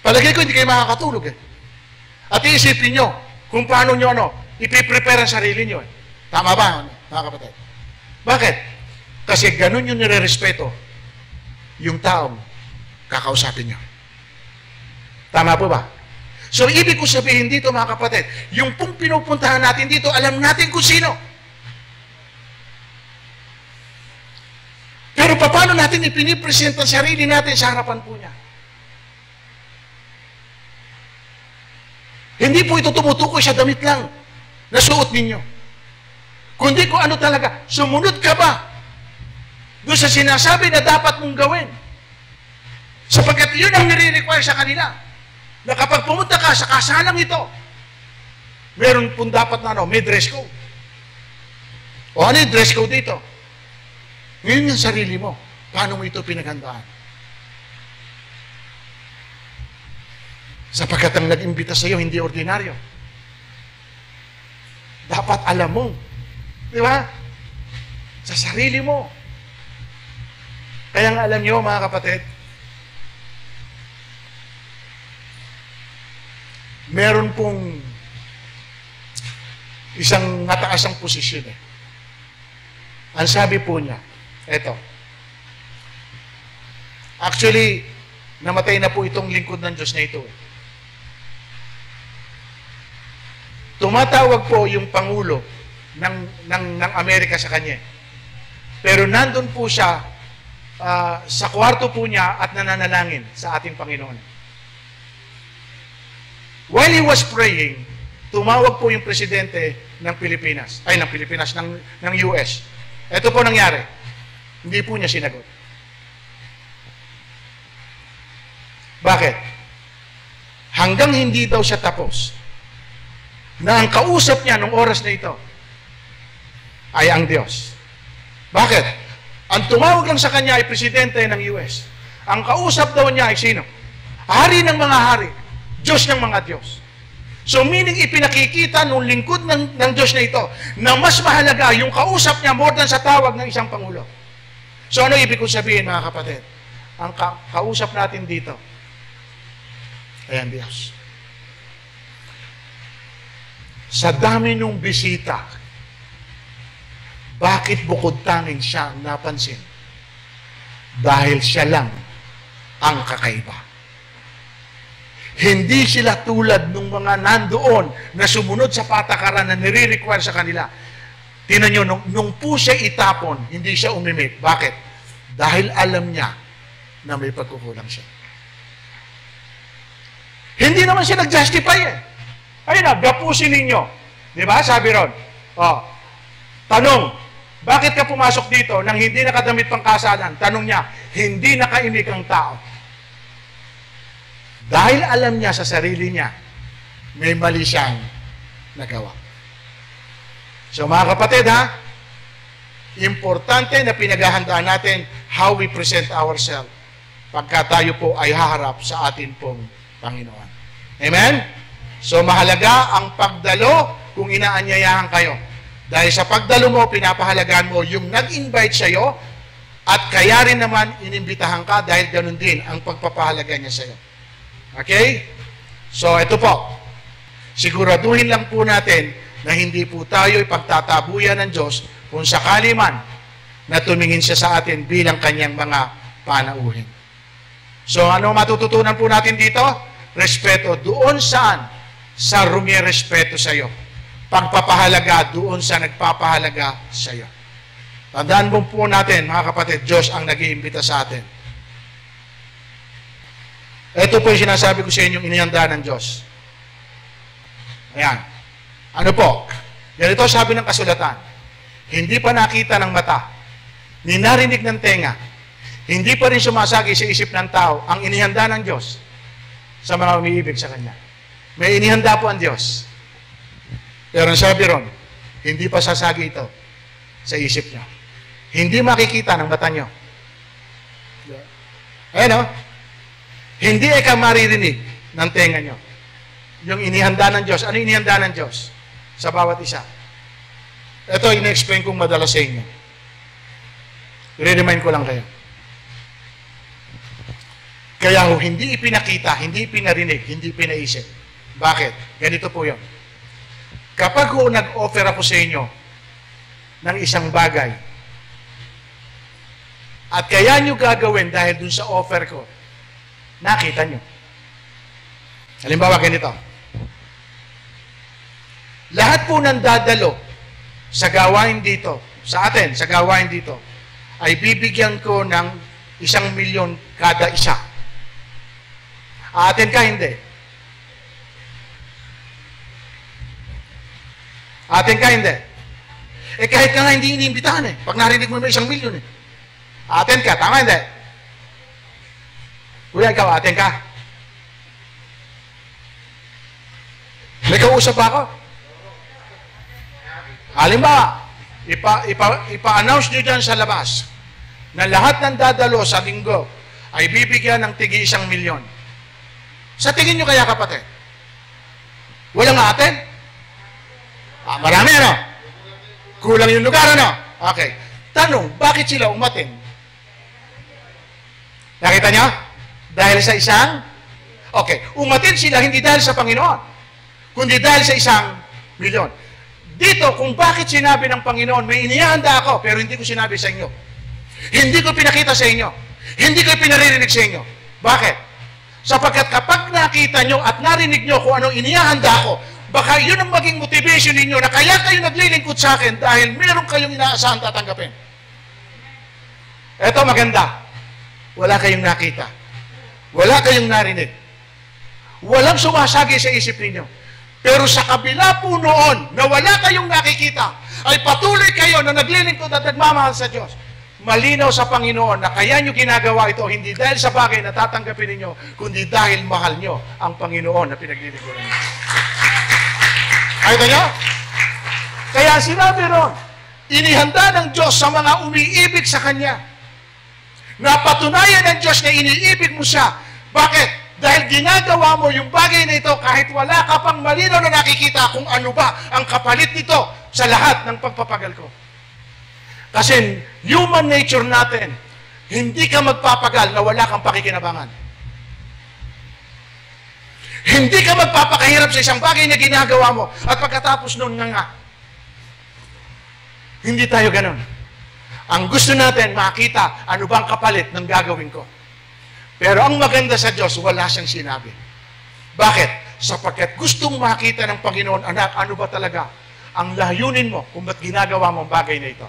Palagay ko hindi kayo makakatulog eh. At iisipin nyo kung paano nyo ipiprepare ang sarili nyo eh. Tama ba, mga kapatid? Bakit? Kasi ganun yung nire-respeto yung taong kakausapin nyo. Tama po ba? So, ibig ko sabihin dito, mga kapatid, yung pong pinupuntahan natin dito, alam natin kung sino. Pero paano natin ipinipresent ang sarili natin sa harapan po niya? Hindi po ito tumutukoy sa damit lang na suot ninyo. Kundi kung ano talaga, sumunod ka ba doon sa sinasabi na dapat mong gawin? Sapagkat yun ang nire-require sa kanila. Na kapag pumunta ka sa kasalang ito, meron pong dapat na may dress code. O ano yung dress code dito? Ngayon yung sarili mo, paano mo ito pinaghandaan? Sapagkat ang nag-imbita sa iyo, hindi ordinaryo. Dapat alam mo. Di ba? Sa sarili mo. Kaya nga alam niyo, mga kapatid, meron pong isang mataasang posisyon eh. Ang sabi po niya, eto. Actually, namatay na po itong lingkod ng Diyos na ito. Tumatawag po yung Pangulo ng Amerika sa kanya. Pero nandun po siya sa kwarto po niya at nananalangin sa ating Panginoon. While he was praying, tumawag po yung presidente ng Pilipinas, ng US. Ito po nangyari. Hindi po niya sinagot. Bakit? Hanggang hindi daw siya tapos, na ang kausap niya nung oras na ito ay ang Diyos. Bakit? Ang tumawag lang sa kanya ay presidente ng US. Ang kausap daw niya ay sino? Hari ng mga hari. Diyos ng mga Diyos. So meaning ipinakikita nung lingkod ng Diyos na ito na mas mahalaga yung kausap niya more than sa tawag ng isang Pangulo. So ano ibig kong sabihin mga kapatid? Ang kausap natin dito ay ang Diyos. Sa dami nung bisita, bakit bukod tanging siya ang napansin? Dahil siya lang ang kakaiba. Hindi sila tulad ng mga nandoon na sumunod sa patakaran na nire-require sa kanila. Tingnan nyo, nung po siya itapon, hindi siya umimik. Bakit? Dahil alam niya na may pagkukulang siya. Hindi naman siya nag-justify eh. Ayun na, gapusin ninyo. Di ba? Sabi ron. Tanong, bakit ka pumasok dito nang hindi nakadamit pang kasalan? Tanong niya, hindi nakaimik ang tao. Dahil alam niya sa sarili niya, may mali siyang nagawa. So mga kapatid ha, importante na pinaghahandaan natin how we present ourselves pagka tayo po ay haharap sa atin pong Panginoon. Amen? So mahalaga ang pagdalo kung inaanyayahan kayo. Dahil sa pagdalo mo, pinapahalagaan mo yung nag-invite sa'yo at kaya rin naman inimbitahan ka dahil ganun din ang pagpapahalaga niya sa'yo. Okay? So ito po, siguraduhin lang po natin na hindi po tayo ipagtatabuyan ng Diyos kung sakali man na tumingin siya sa atin bilang kanyang mga panauhin. So ano matututunan po natin dito? Respeto doon saan sa rumirespeto sa iyo. Pagpapahalaga doon sa nagpapahalaga sa iyo. Tandaan mo po natin, mga kapatid, Diyos ang nag-iimbita sa atin. Ito po yung sinasabi ko sa inyong inihanda ng Diyos. Ayan. Ano po? Ganito sabi ng kasulatan. Hindi pa nakita ng mata, ni narinig ng tenga, hindi pa rin sumasagi sa isip ng tao ang inihanda ng Diyos sa mga umiibig sa Kanya. May inihanda po ang Diyos. Pero ang sabi ron, hindi pa sasagi ito sa isip nyo. Hindi makikita ng mata nyo. Ayan o. Hindi ka maririnig ng tenga nyo. Yung inihanda ng Diyos. Ano inihanda ng Diyos? Sa bawat isa. Ito, ina-explain kong madalas sa inyo. I-remind ko lang kayo. Kaya ho, hindi ipinakita, hindi pinarinig, hindi pinaisip. Bakit? Ganito po yun. Kapag ho nag-offer ako sa inyo ng isang bagay, at kaya nyo gagawin dahil dun sa offer ko, nakita nyo. Halimbawa, ganito. Lahat po ng dadalo sa gawain dito, sa atin, sa gawain dito, ay bibigyan ko ng 1,000,000 kada isa. Atin ka, hindi. Atin ka, hindi. Eh kahit ka nga hindi iniimbitahan eh. Pag narinig mo may 1,000,000 eh. Atin ka, tama hindi? Kuya, ikaw, atin ka. May kausap ba ako? Halimbawa, ipa-announce nyo dyan sa labas na lahat ng dadalo sa linggo ay bibigyan ng tigi 1,000,000. Sa tingin nyo kaya kapatid? Walang atin? Marami ano? Kulang yung lugar ano? Okay. Tanong, bakit sila umatin? Nakita nyo? Dahil sa isang? Okay. Umatin sila hindi dahil sa Panginoon, kundi dahil sa 1,000,000. Dito, kung bakit sinabi ng Panginoon, may inihanda ako, pero hindi ko sinabi sa inyo. Hindi ko pinakita sa inyo. Hindi ko pinaririnig sa inyo. Bakit? Sapagkat kapag nakita nyo at narinig nyo kung anong inihahanda ko, baka yun ang maging motivation ninyo na kaya kayo naglilingkod sa akin dahil meron kayong inaasahan tatanggapin. Ito maganda. Wala kayong nakita. Wala kayong narinig. Walang sumasagi sa isip ninyo. Pero sa kabila po noon na wala kayong nakikita, ay patuloy kayo na naglilingkod at nagmamahal sa Diyos. Malinaw sa Panginoon na kaya nyo ginagawa ito hindi dahil sa bagay na tatanggapin ninyo, kundi dahil mahal nyo ang Panginoon na pinaglilingkuran nyo. Ayun nyo? Kaya sinabi ron, inihanda ng Diyos sa mga umiibig sa Kanya. Napatunayan ng Diyos na iniibig mo siya. Bakit? Dahil ginagawa mo yung bagay na ito kahit wala ka pang malinaw na nakikita kung ano ba ang kapalit nito sa lahat ng pagpapagal ko. Kasi human nature natin, hindi ka magpapagal na wala kang pakikinabangan. Hindi ka magpapakahirap sa isang bagay na ginagawa mo at pagkatapos nun nga. Hindi tayo ganun. Ang gusto natin makita ano bang kapalit ng gagawin ko. Pero ang maganda sa Diyos, wala siyang sinabi. Bakit? Sapagkat gustong makita ng Panginoon, anak, ano ba talaga ang layunin mo kung ba't ginagawa mo ang bagay na ito.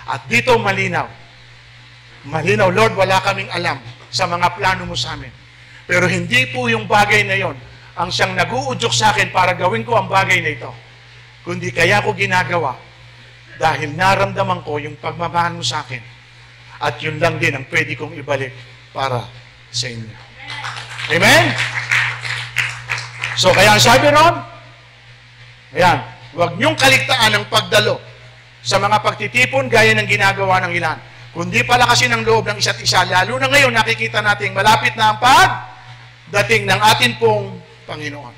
At dito malinaw. Malinaw, Lord, wala kaming alam sa mga plano mo sa amin. Pero hindi po yung bagay na yon ang siyang nag-uudyok sa akin para gawin ko ang bagay na ito. Kundi kaya ko ginagawa dahil naramdaman ko yung pagmamahal mo sa akin. At yun lang din ang pwede kong ibalik para sa inyo. Amen? So, kaya ang sabi ron, ayan, huwag niyong kaligtaan ang pagdalo sa mga pagtitipon gaya ng ginagawa ng ilan. Kundi palakasin ang loob ng isa't isa. Lalo na ngayon, nakikita natin malapit na ang pagdating ng atin pong Panginoon.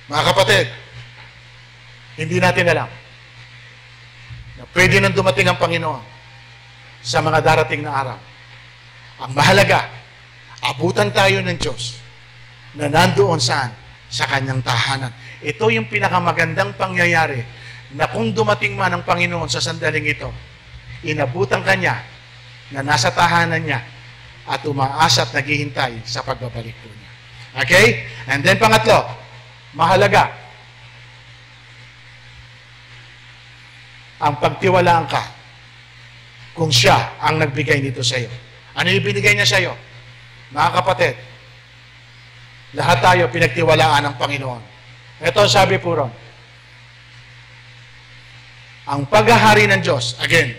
Mga kapatid, hindi natin alam na pwede nang dumating ang Panginoon sa mga darating na araw. Ang mahalaga, abutan tayo ng Diyos na nandoon saan? Sa Kanyang tahanan. Ito yung pinakamagandang pangyayari na kung dumating man ang Panginoon sa sandaling ito, inabutan Kanya na nasa tahanan niya at umaasa at naghihintay sa pagbabalik po niya. Okay? And then pangatlo, mahalaga, ang pagtiwalaan ka kung siya ang nagbigay nito sa iyo. Ano yung binigay niya sa iyo? Mga kapatid, lahat tayo pinagtiwalaan ng Panginoon. Ito sabi po ron, ang paghahari ng Diyos, again,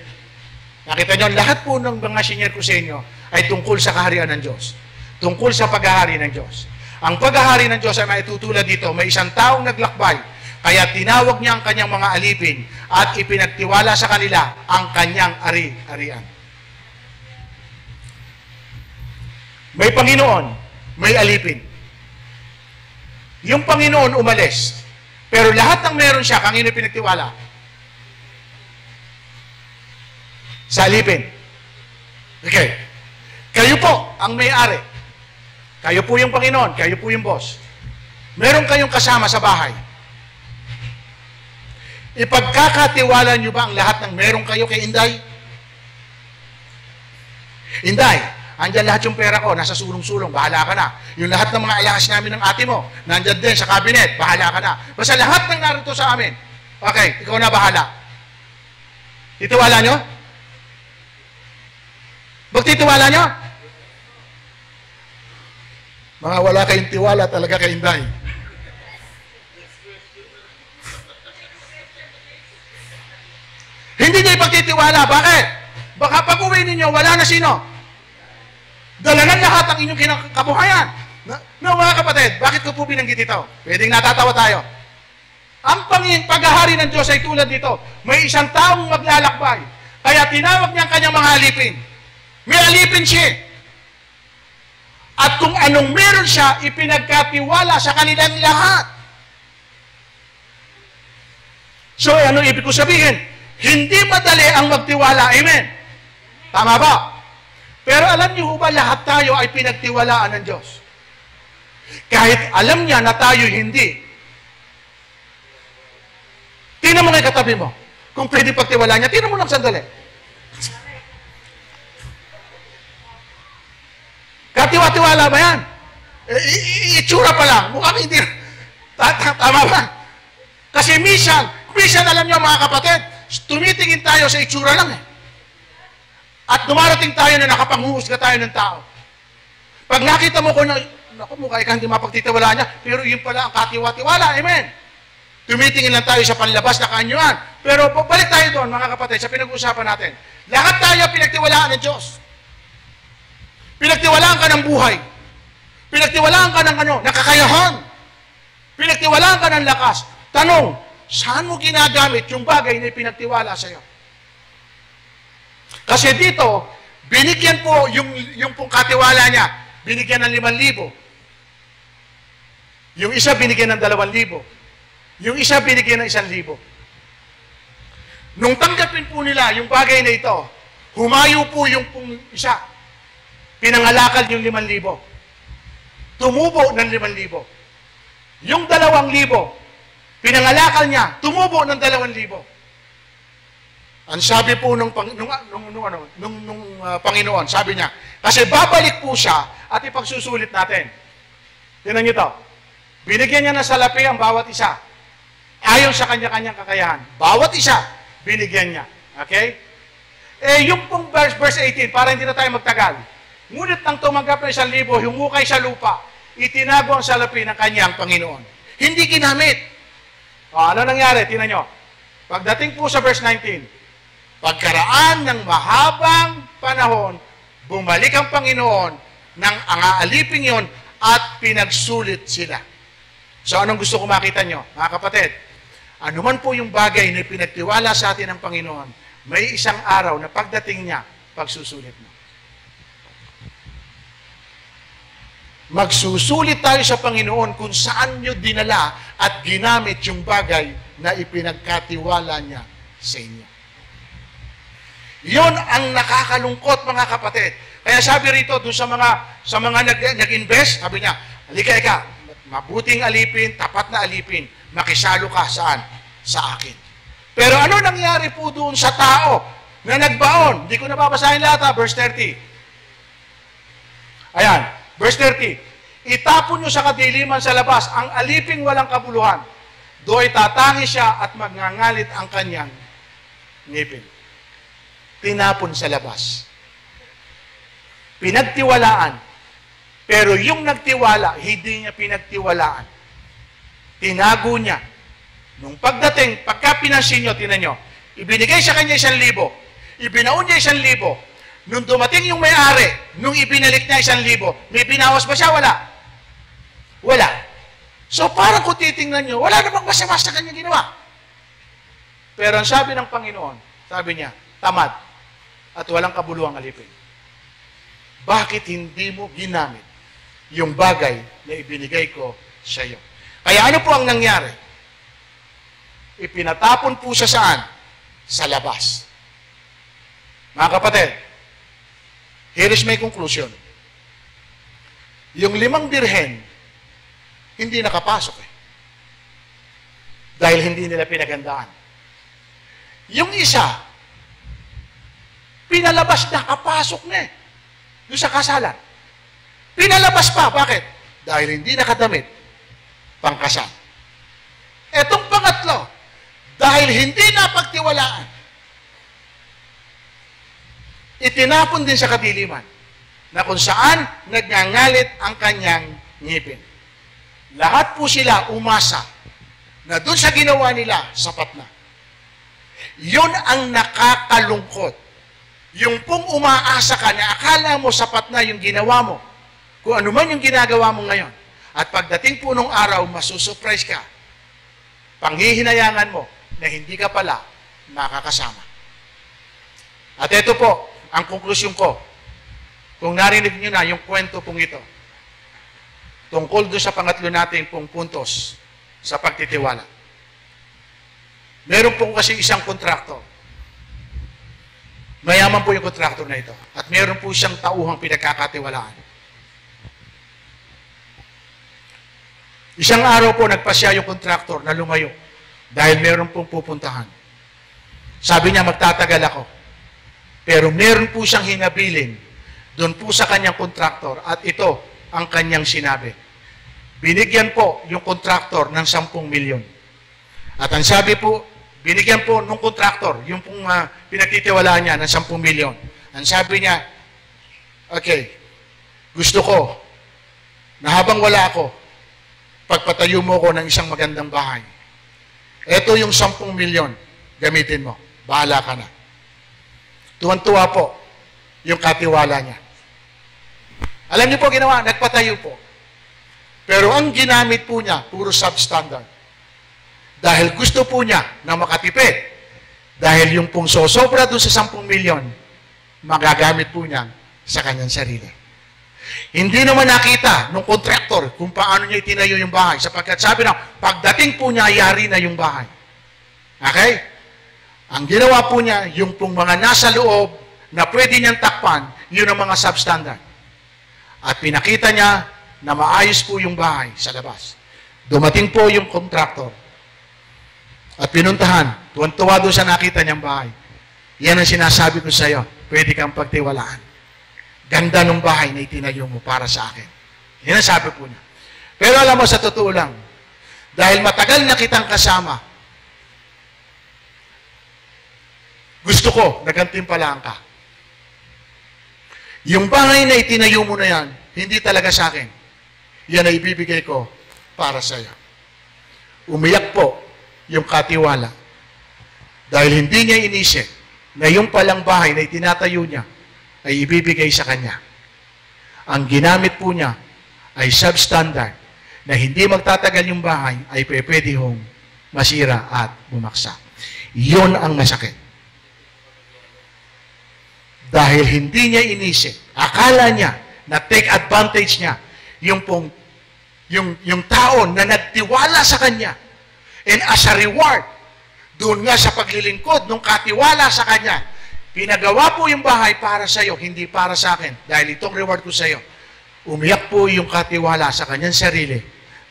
nakita nyo, lahat po ng mga senior ko sa inyo ay tungkol sa kaharian ng Diyos. Tungkol sa paghahari ng Diyos. Ang paghahari ng Diyos ay maitutulad dito, may isang taong naglakbay, kaya tinawag niya ang kanyang mga alipin at ipinagtiwala sa kanila ang kanyang ari-arian. May Panginoon, may alipin. Yung Panginoon umalis, pero lahat ng meron siya, kanino pinagtiwala? Sa alipin. Okay. Kayo po ang may-ari. Kayo po yung Panginoon, kayo po yung boss. Meron kayong kasama sa bahay. Ipagkakatiwala nyo ba ang lahat ng meron kayo kay Inday? Inday, andyan lahat yung pera ko, nasa sulong-sulong, bahala ka na. Yung lahat ng mga alahas namin ng ate mo, nandyan din sa cabinet, bahala ka na. Basta lahat ng narito sa amin, okay, ikaw na bahala. Titiwala nyo? Magtitiwala nyo? Mga wala kayong tiwala talaga kay Inday. Hindi nyo ipagtitiwala. Bakit? Baka pag-uwi ninyo, wala na sino? Dala ng lahat ang inyong kinakabuhayan. No, mga kapatid, bakit ko po binanggit ito? Pwedeng natatawa tayo. Ang paghahari ng Diyos ay tulad dito. May isang taong maglalakbay. Kaya tinawag niya ang kanyang mga alipin. May alipin siya. At kung anong meron siya, ipinagkatiwala sa kanilang lahat. So, ano ibig ko sabihin? Hindi madali ang magtiwala. Amen? Tama ba? Pero alam niyo ba, lahat tayo ay pinagtiwalaan ng Diyos. Kahit alam niya na tayo hindi. Tingnan mo ngayon katabi mo. Kung pwede pagtiwalaan niya, tingnan mo lang sandali. Kakatiwala ba yan? Itsura pa lang. Mukhang hindi. Tama ba? Kasi minsan alam nyo mga kapatid, tumitingin tayo sa itsura lang eh. At dumarating tayo na nakapanghuhusga tayo ng tao. Pag nakita mo ko na, naku, mukha ka hindi mapagtitiwalaan niya, pero yun pala ang katiwa-tiwala. Amen. Tumitingin lang tayo sa panlabas na kaanyuan. Pero balik tayo doon, mga kapatid, sa pinag-uusapan natin. Lahat tayo pinagtiwalaan ng Diyos. Pinagtiwalaan ka ng buhay. Pinagtiwalaan ka ng kakayahan. Pinagtiwalaan ka ng lakas. Tanong, saan mo ginagamit yung bagay na pinagtiwala sa iyo? Kasi dito, binigyan po yung pong katiwala niya, binigyan ng 5,000. Yung isa binigyan ng 2,000. Yung isa binigyan ng 1,000. Nung tanggapin po nila yung bagay na ito, humayo po yung pong isa. Pinangalakal yung 5,000. Tumubo ng 5,000. Yung 2,000, pinangalakal niya, tumubo ng 2,000. Ang sabi po nung Panginoon, sabi niya, kasi babalik po siya at ipagsusulit natin. Tingnan niyo to. Binigyan niya ng salapi ang bawat isa. Ayon sa kanya-kanyang kakayahan. Bawat isa, binigyan niya. Okay? Yung pong verse 18, para hindi na tayo magtagal. Ngunit nang tumanggap ng 1,000, humukay sa lupa, itinago ang salapi ng kanyang Panginoon. Hindi ginamit. Ano nangyari? Tingnan niyo. Pagdating po sa verse 19, pagkaraan ng mahabang panahon, bumalik ang Panginoon ng aaliping yon at pinagsulit sila. So anong gusto ko makita nyo? Mga kapatid, anuman po yung bagay na pinagtiwala sa atin ng Panginoon, may isang araw na pagdating niya, pagsusulit mo. Magsusulit tayo sa Panginoon kung saan nyo dinala at ginamit yung bagay na ipinagkatiwala niya sa inyo. Yon ang nakakalungkot, mga kapatid. Kaya sabi rito, doon sa mga nag-invest, sabi niya, halika ka, mabuting alipin, tapat na alipin, makisalo ka saan? Sa akin. Pero ano nangyari po doon sa tao na nagbaon? Hindi ko nababasahin lahat, verse 30. Ayan, verse 30. Itapon nyo sa kadiliman sa labas ang aliping walang kabuluhan. Do'y tatangi siya at magngangalit ang kanyang ngipin. Tinapon sa labas. Pinagtiwalaan. Pero yung nagtiwala, hindi niya pinagtiwalaan. Tinago niya. Nung pagdating, pagka pinansin nyo, tinan nyo, ibinigay sa kanya 1,000. Ibinaon niya 1,000. Nung dumating yung may-ari, nung ibinalik niya 1,000, may binawas ba siya? Wala. Wala. So parang kung titingnan nyo, wala namang masama sa kanya ginawa. Pero ang sabi ng Panginoon, sabi niya, tamad at walang kabuluhang alipin. Bakit hindi mo ginamit yung bagay na ibinigay ko sa iyo? Kaya ano po ang nangyari? Ipinatapon po siya saan? Sa labas. Mga kapatid, here is my conclusion. Yung 5 birhen, hindi nakapasok eh. Dahil hindi nila pinagandaan. Yung isa, pinalabas na, kapasok na eh. Doon sa kasalan. Pinalabas pa. Bakit? Dahil hindi nakadamit. Pangkasal. Etong pangatlo, dahil hindi napagtiwalaan, itinapon din sa kadiliman na kung saan nagngangalit ang kanyang ngipin. Lahat po sila umasa na doon sa ginawa nila, sapat na. Yun ang nakakalungkot. Yung pong umaasa ka na akala mo sapat na yung ginawa mo, kung ano man yung ginagawa mo ngayon, at pagdating po nung araw, masusurprise ka, panghihinayangan mo na hindi ka pala makakasama. At ito po, ang konklusyon ko, kung narinig nyo na yung kwento pong ito, tungkol doon sa pangatlo natin pong puntos sa pagtitiwala. Meron po kasi isang kontraktor. Mayaman po yung kontraktor na ito. At meron po siyang tauhang pinagkakatiwalaan. Isang araw po nagpasya yung kontraktor na lumayo dahil meron pong pupuntahan. Sabi niya, magtatagal ako. Pero meron po siyang hinabilin doon po sa kanyang kontraktor at ito ang kanyang sinabi. Binigyan po yung kontraktor ng 10 milyon. At ang sabi po, binigyan po ng kontraktor, yung pong pinagtitiwalaan niya ng 10 milyon. Ang sabi niya, okay, gusto ko na habang wala ako, pagpatayo mo ko ng isang magandang bahay. Ito yung 10 milyon, gamitin mo. Bahala ka na. Tuwan-tuwa po yung katiwala niya. Alam niyo po ginawa, nagpatayo po. Pero ang ginamit po niya, puro substandard. Dahil gusto po niya na makatipid. Dahil yung pong sosobra doon sa 10 milyon, magagamit po niya sa kanyang sarili. Hindi naman nakita ng kontraktor kung paano niya itinayo yung bahay. Sapagkat sabi na, pagdating po niya, yari na yung bahay. Okay? Ang ginawa po niya, yung pong mga nasa loob na pwede niyang takpan, yun ang mga substandard. At pinakita niya na maayos po yung bahay sa labas. Dumating po yung kontraktor. At pinuntahan, tuwan-tuwa doon sa nakita niyang bahay. Yan ang sinasabi ko sa iyo, pwede kang pagtiwalaan. Ganda ng bahay na itinayo mo para sa akin. Yan ang sabi po niya. Pero alam mo, sa totoo lang, dahil matagal na kitang kasama, gusto ko, nagantimpalaan ka. Yung bahay na itinayo mo na yan, hindi talaga sa akin. Yan ay ibibigay ko para sa iyo. Umiyak po yung katiwala. Dahil hindi niya inisip na yung palang bahay na itinatayo niya ay ibibigay sa kanya. Ang ginamit po niya ay substandard na hindi magtatagal yung bahay ay pwede hong masira at bumaksak. Yun ang masakit. Dahil hindi niya inisip, akala niya na take advantage niya yung tao na nagtiwala sa kanya. And as a reward, doon nga sa paglilingkod ng katiwala sa kanya, pinagawa po yung bahay para sa iyo, hindi para sa akin. Dahil itong reward ko sa iyo, umiyak po yung katiwala sa kanyang sarili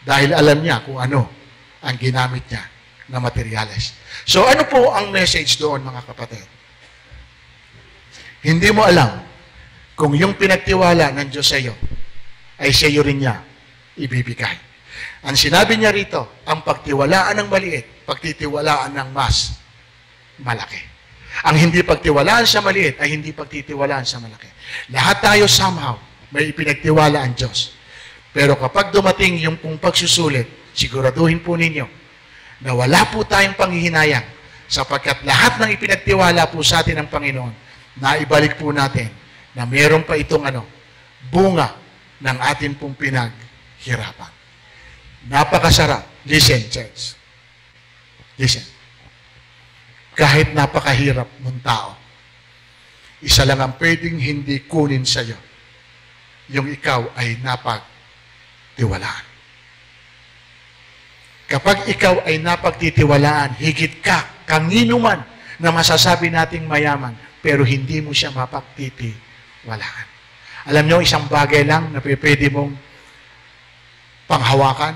dahil alam niya kung ano ang ginamit niya na materyales. So ano po ang message doon, mga kapatid? Hindi mo alam kung yung pinagtiwala ng Diyos sa iyo ay sa iyo rin niya ibibigay. Ang sinabi niya rito, ang pagtiwalaan ng maliit, pagtitiwalaan ng mas malaki. Ang hindi pagtiwalaan sa maliit ay hindi pagtitiwalaan sa malaki. Lahat tayo somehow may ipinagtiwala ang Diyos. Pero kapag dumating yung pong pagsusulit, siguraduhin po ninyo na wala po tayong panghihinayang sapagkat lahat ng ipinagtiwala po sa atin ng Panginoon, na ibalik po natin na meron pa itong bunga ng atin pong pinaghirapan. Napakasarap. Listen, church. Listen. Kahit napakahirap ng tao, isa lang ang pwedeng hindi kunin sa iyo, yung ikaw ay napagtiwalaan. Kapag ikaw ay napagtitiwalaan, higit ka, kanino man na masasabi nating mayaman, pero hindi mo siya mapagtitiwalaan. Alam niyo, isang bagay lang na pwede mong panghawakan.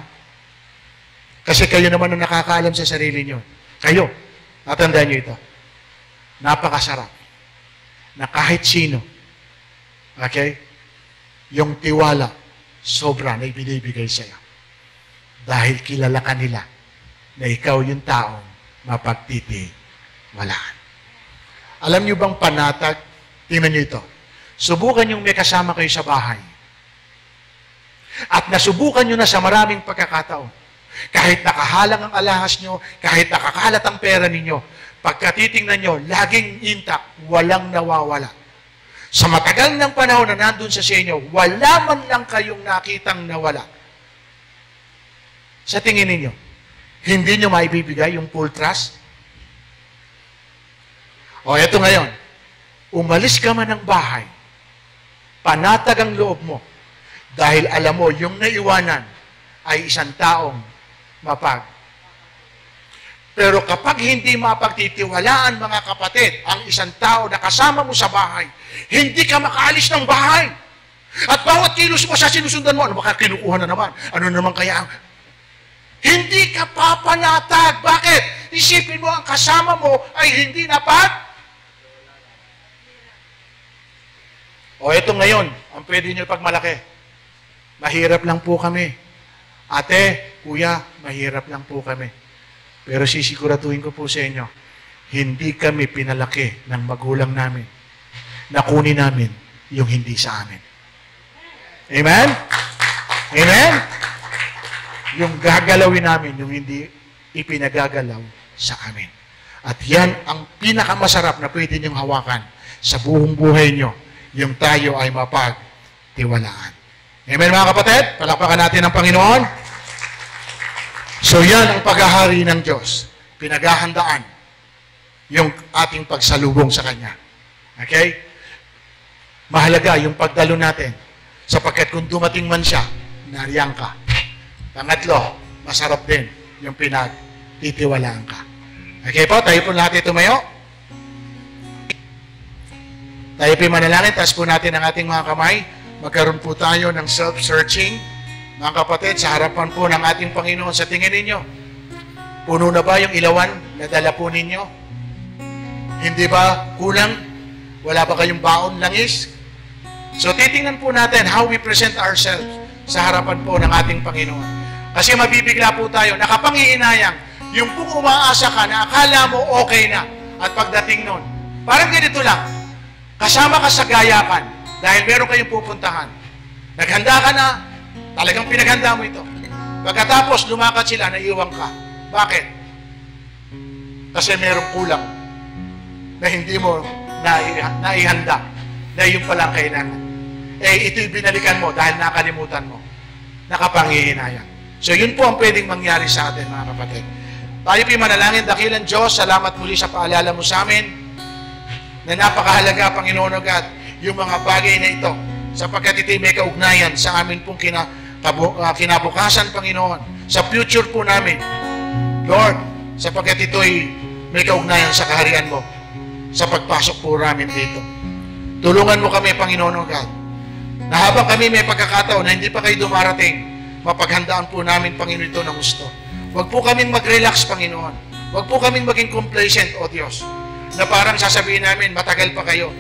Kasi kayo naman ang nakakaalam sa sarili niyo. Kayo, natandaan niyo ito. Napakasarap na kahit sino, okay, yung tiwala, sobra na ibinibigay sa iyo. Dahil kilala ka nila na ikaw yung taong mapagtitiwalaan. Alam niyo bang panatag? Tingnan niyo ito. Subukan yung may kasama kayo sa bahay. At nasubukan niyo na sa maraming pagkakataon. Kahit nakahalang ang alahas niyo, kahit nakakalat ang pera ninyo, pagkatitingnan niyo, laging intact, walang nawawala. Sa matagal ng panahon na nandun sa inyo, wala man lang kayong nakitang nawala. Sa tingin ninyo, hindi niyo maibibigay yung full trust? O eto ngayon, umalis ka man ng bahay, panatag ang loob mo, dahil alam mo, yung naiwanan ay isang taong mapag. Pero kapag hindi mapagtitiwalaan, mga kapatid, ang isang tao na kasama mo sa bahay, hindi ka makaalis ng bahay. At bawat kilos mo sa sinusundan mo, ano baka kinukuha na naman? Ano naman kaya ang... Hindi ka papanatag. Bakit? Isipin mo, ang kasama mo ay hindi napag. O ito ngayon, ang pwede nyo pagmalaki. Mahirap lang po kami. Ate, kuya, mahirap lang po kami. Pero sisiguraduhin ko po sa inyo, hindi kami pinalaki ng magulang namin. Nakunin namin yung hindi sa amin. Amen? Amen? Yung gagalawin namin, yung hindi ipinagagalaw sa amin. At yan ang pinakamasarap na pwede niyong hawakan sa buong buhay niyo, yung tayo ay mapagtiwalaan. Amen mga kapatid? Palakpakan natin ang Panginoon. So yan ang paghahari ng Diyos. Pinaghahandaan yung ating pagsalubong sa Kanya. Okay? Mahalaga yung pagdalo natin. Sapagkat kung dumating man siya, nariyan ka. Pangatlo, masarap din yung pinagtitiwalaan ka. Okay po, tayo po natin tumayo. Tayo po manalangin, taas po natin ang ating mga kamay. Magkaroon po tayo ng self-searching. Mga kapatid, sa harapan po ng ating Panginoon, sa tingin ninyo, puno na ba yung ilawan na dala po ninyo? Hindi ba kulang? Wala ba kayong baon langis? So titingnan po natin how we present ourselves sa harapan po ng ating Panginoon. Kasi mabibigla po tayo, nakapangihinayang, yung pong umaasa ka na akala mo okay na, at pagdating nun, parang ganito lang, kasama ka sa gayakan, dahil meron kayong pupuntahan. Naghanda ka na, talagang pinaghanda mo ito. Pagkatapos, lumakad sila, naiiwan ka. Bakit? Kasi merong kulang na hindi mo naihanda, na yung palang kailangan. Eh, ito'y binalikan mo dahil nakalimutan mo. Nakapangihinayang. So, yun po ang pwedeng mangyari sa atin, mga kapatid. Tayo po'y manalangin, dakilang Diyos, salamat muli sa paalala mo sa amin na napakahalaga, Panginoon o God, yung mga bagay na ito, sapagkat ito'y may kaugnayan sa amin pong kinabukasan, Panginoon, sa future po namin. Lord, sapagkat ito'y may kaugnayan sa kaharian mo, sa pagpasok po namin dito. Tulungan mo kami, Panginoon o God, na habang kami may pagkakataon na hindi pa kayo dumarating, mapaghandaan po namin, Panginoon, ito ng gusto. Huwag po kaming mag-relax, Panginoon. Huwag po kaming maging complacent, O Diyos, na parang sasabihin namin, matagal pa kayo,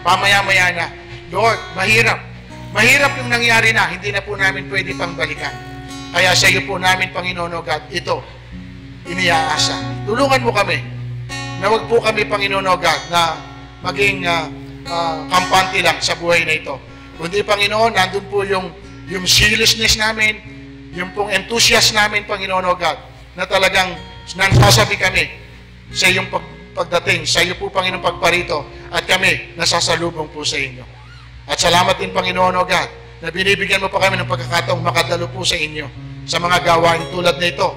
pamaya-maya na. Lord, mahirap. Mahirap yung nangyari na, hindi na po namin pwede pang balikan. Kaya sa iyo po namin, Panginoon o God, ito, iniaasa. Tulungan mo kami, na huwag po kami, Panginoon o God, na maging kampante lang sa buhay na ito. Kundi, Panginoon, nandun po yung seriousness namin, yung pong enthusiast namin, Panginoon o God, na talagang nasasabi kami sa iyong pagdating, sa iyo po, Panginoon, pagparito, at kami nasasalubong po sa inyo. At salamat din, Panginoon o God, na binibigyan mo pa kami ng pagkakataong makadalo po sa inyo sa mga gawain tulad na ito.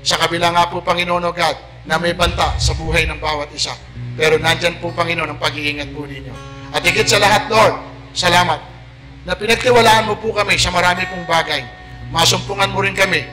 Sa kabila nga po, Panginoon o God, na may banta sa buhay ng bawat isa. Pero nandyan po, Panginoon, ang pag-iingat po ninyo. At higit sa lahat, Lord, salamat na pinagtiwalaan mo po kami sa marami pong bagay. Masumpungan mo rin kami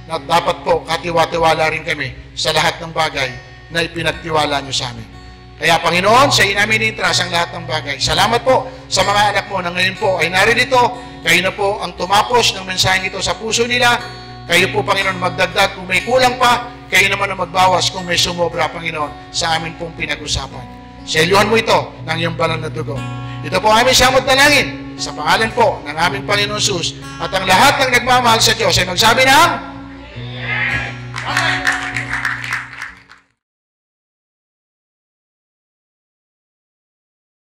na dapat po katiwa-tiwala rin kami sa lahat ng bagay na ipinagtiwala nyo sa amin. Kaya, Panginoon, sa iyo namin intras ang lahat ng bagay. Salamat po sa mga anak mo na ngayon po ay naririto. Kayo na po ang tumapos ng mensaheng ito sa puso nila. Kayo po, Panginoon, magdagdag kung may kulang pa. Kayo naman ang magbawas kung may sumobra, Panginoon, sa amin pong pinag-usapan. Selyuhan mo ito ng iyong banal na dugo. Ito po aming samot na langin sa pangalan po ng aming Panginoon Jesus. At ang lahat ng nagmamahal sa Diyos ay magsabi ng Amen.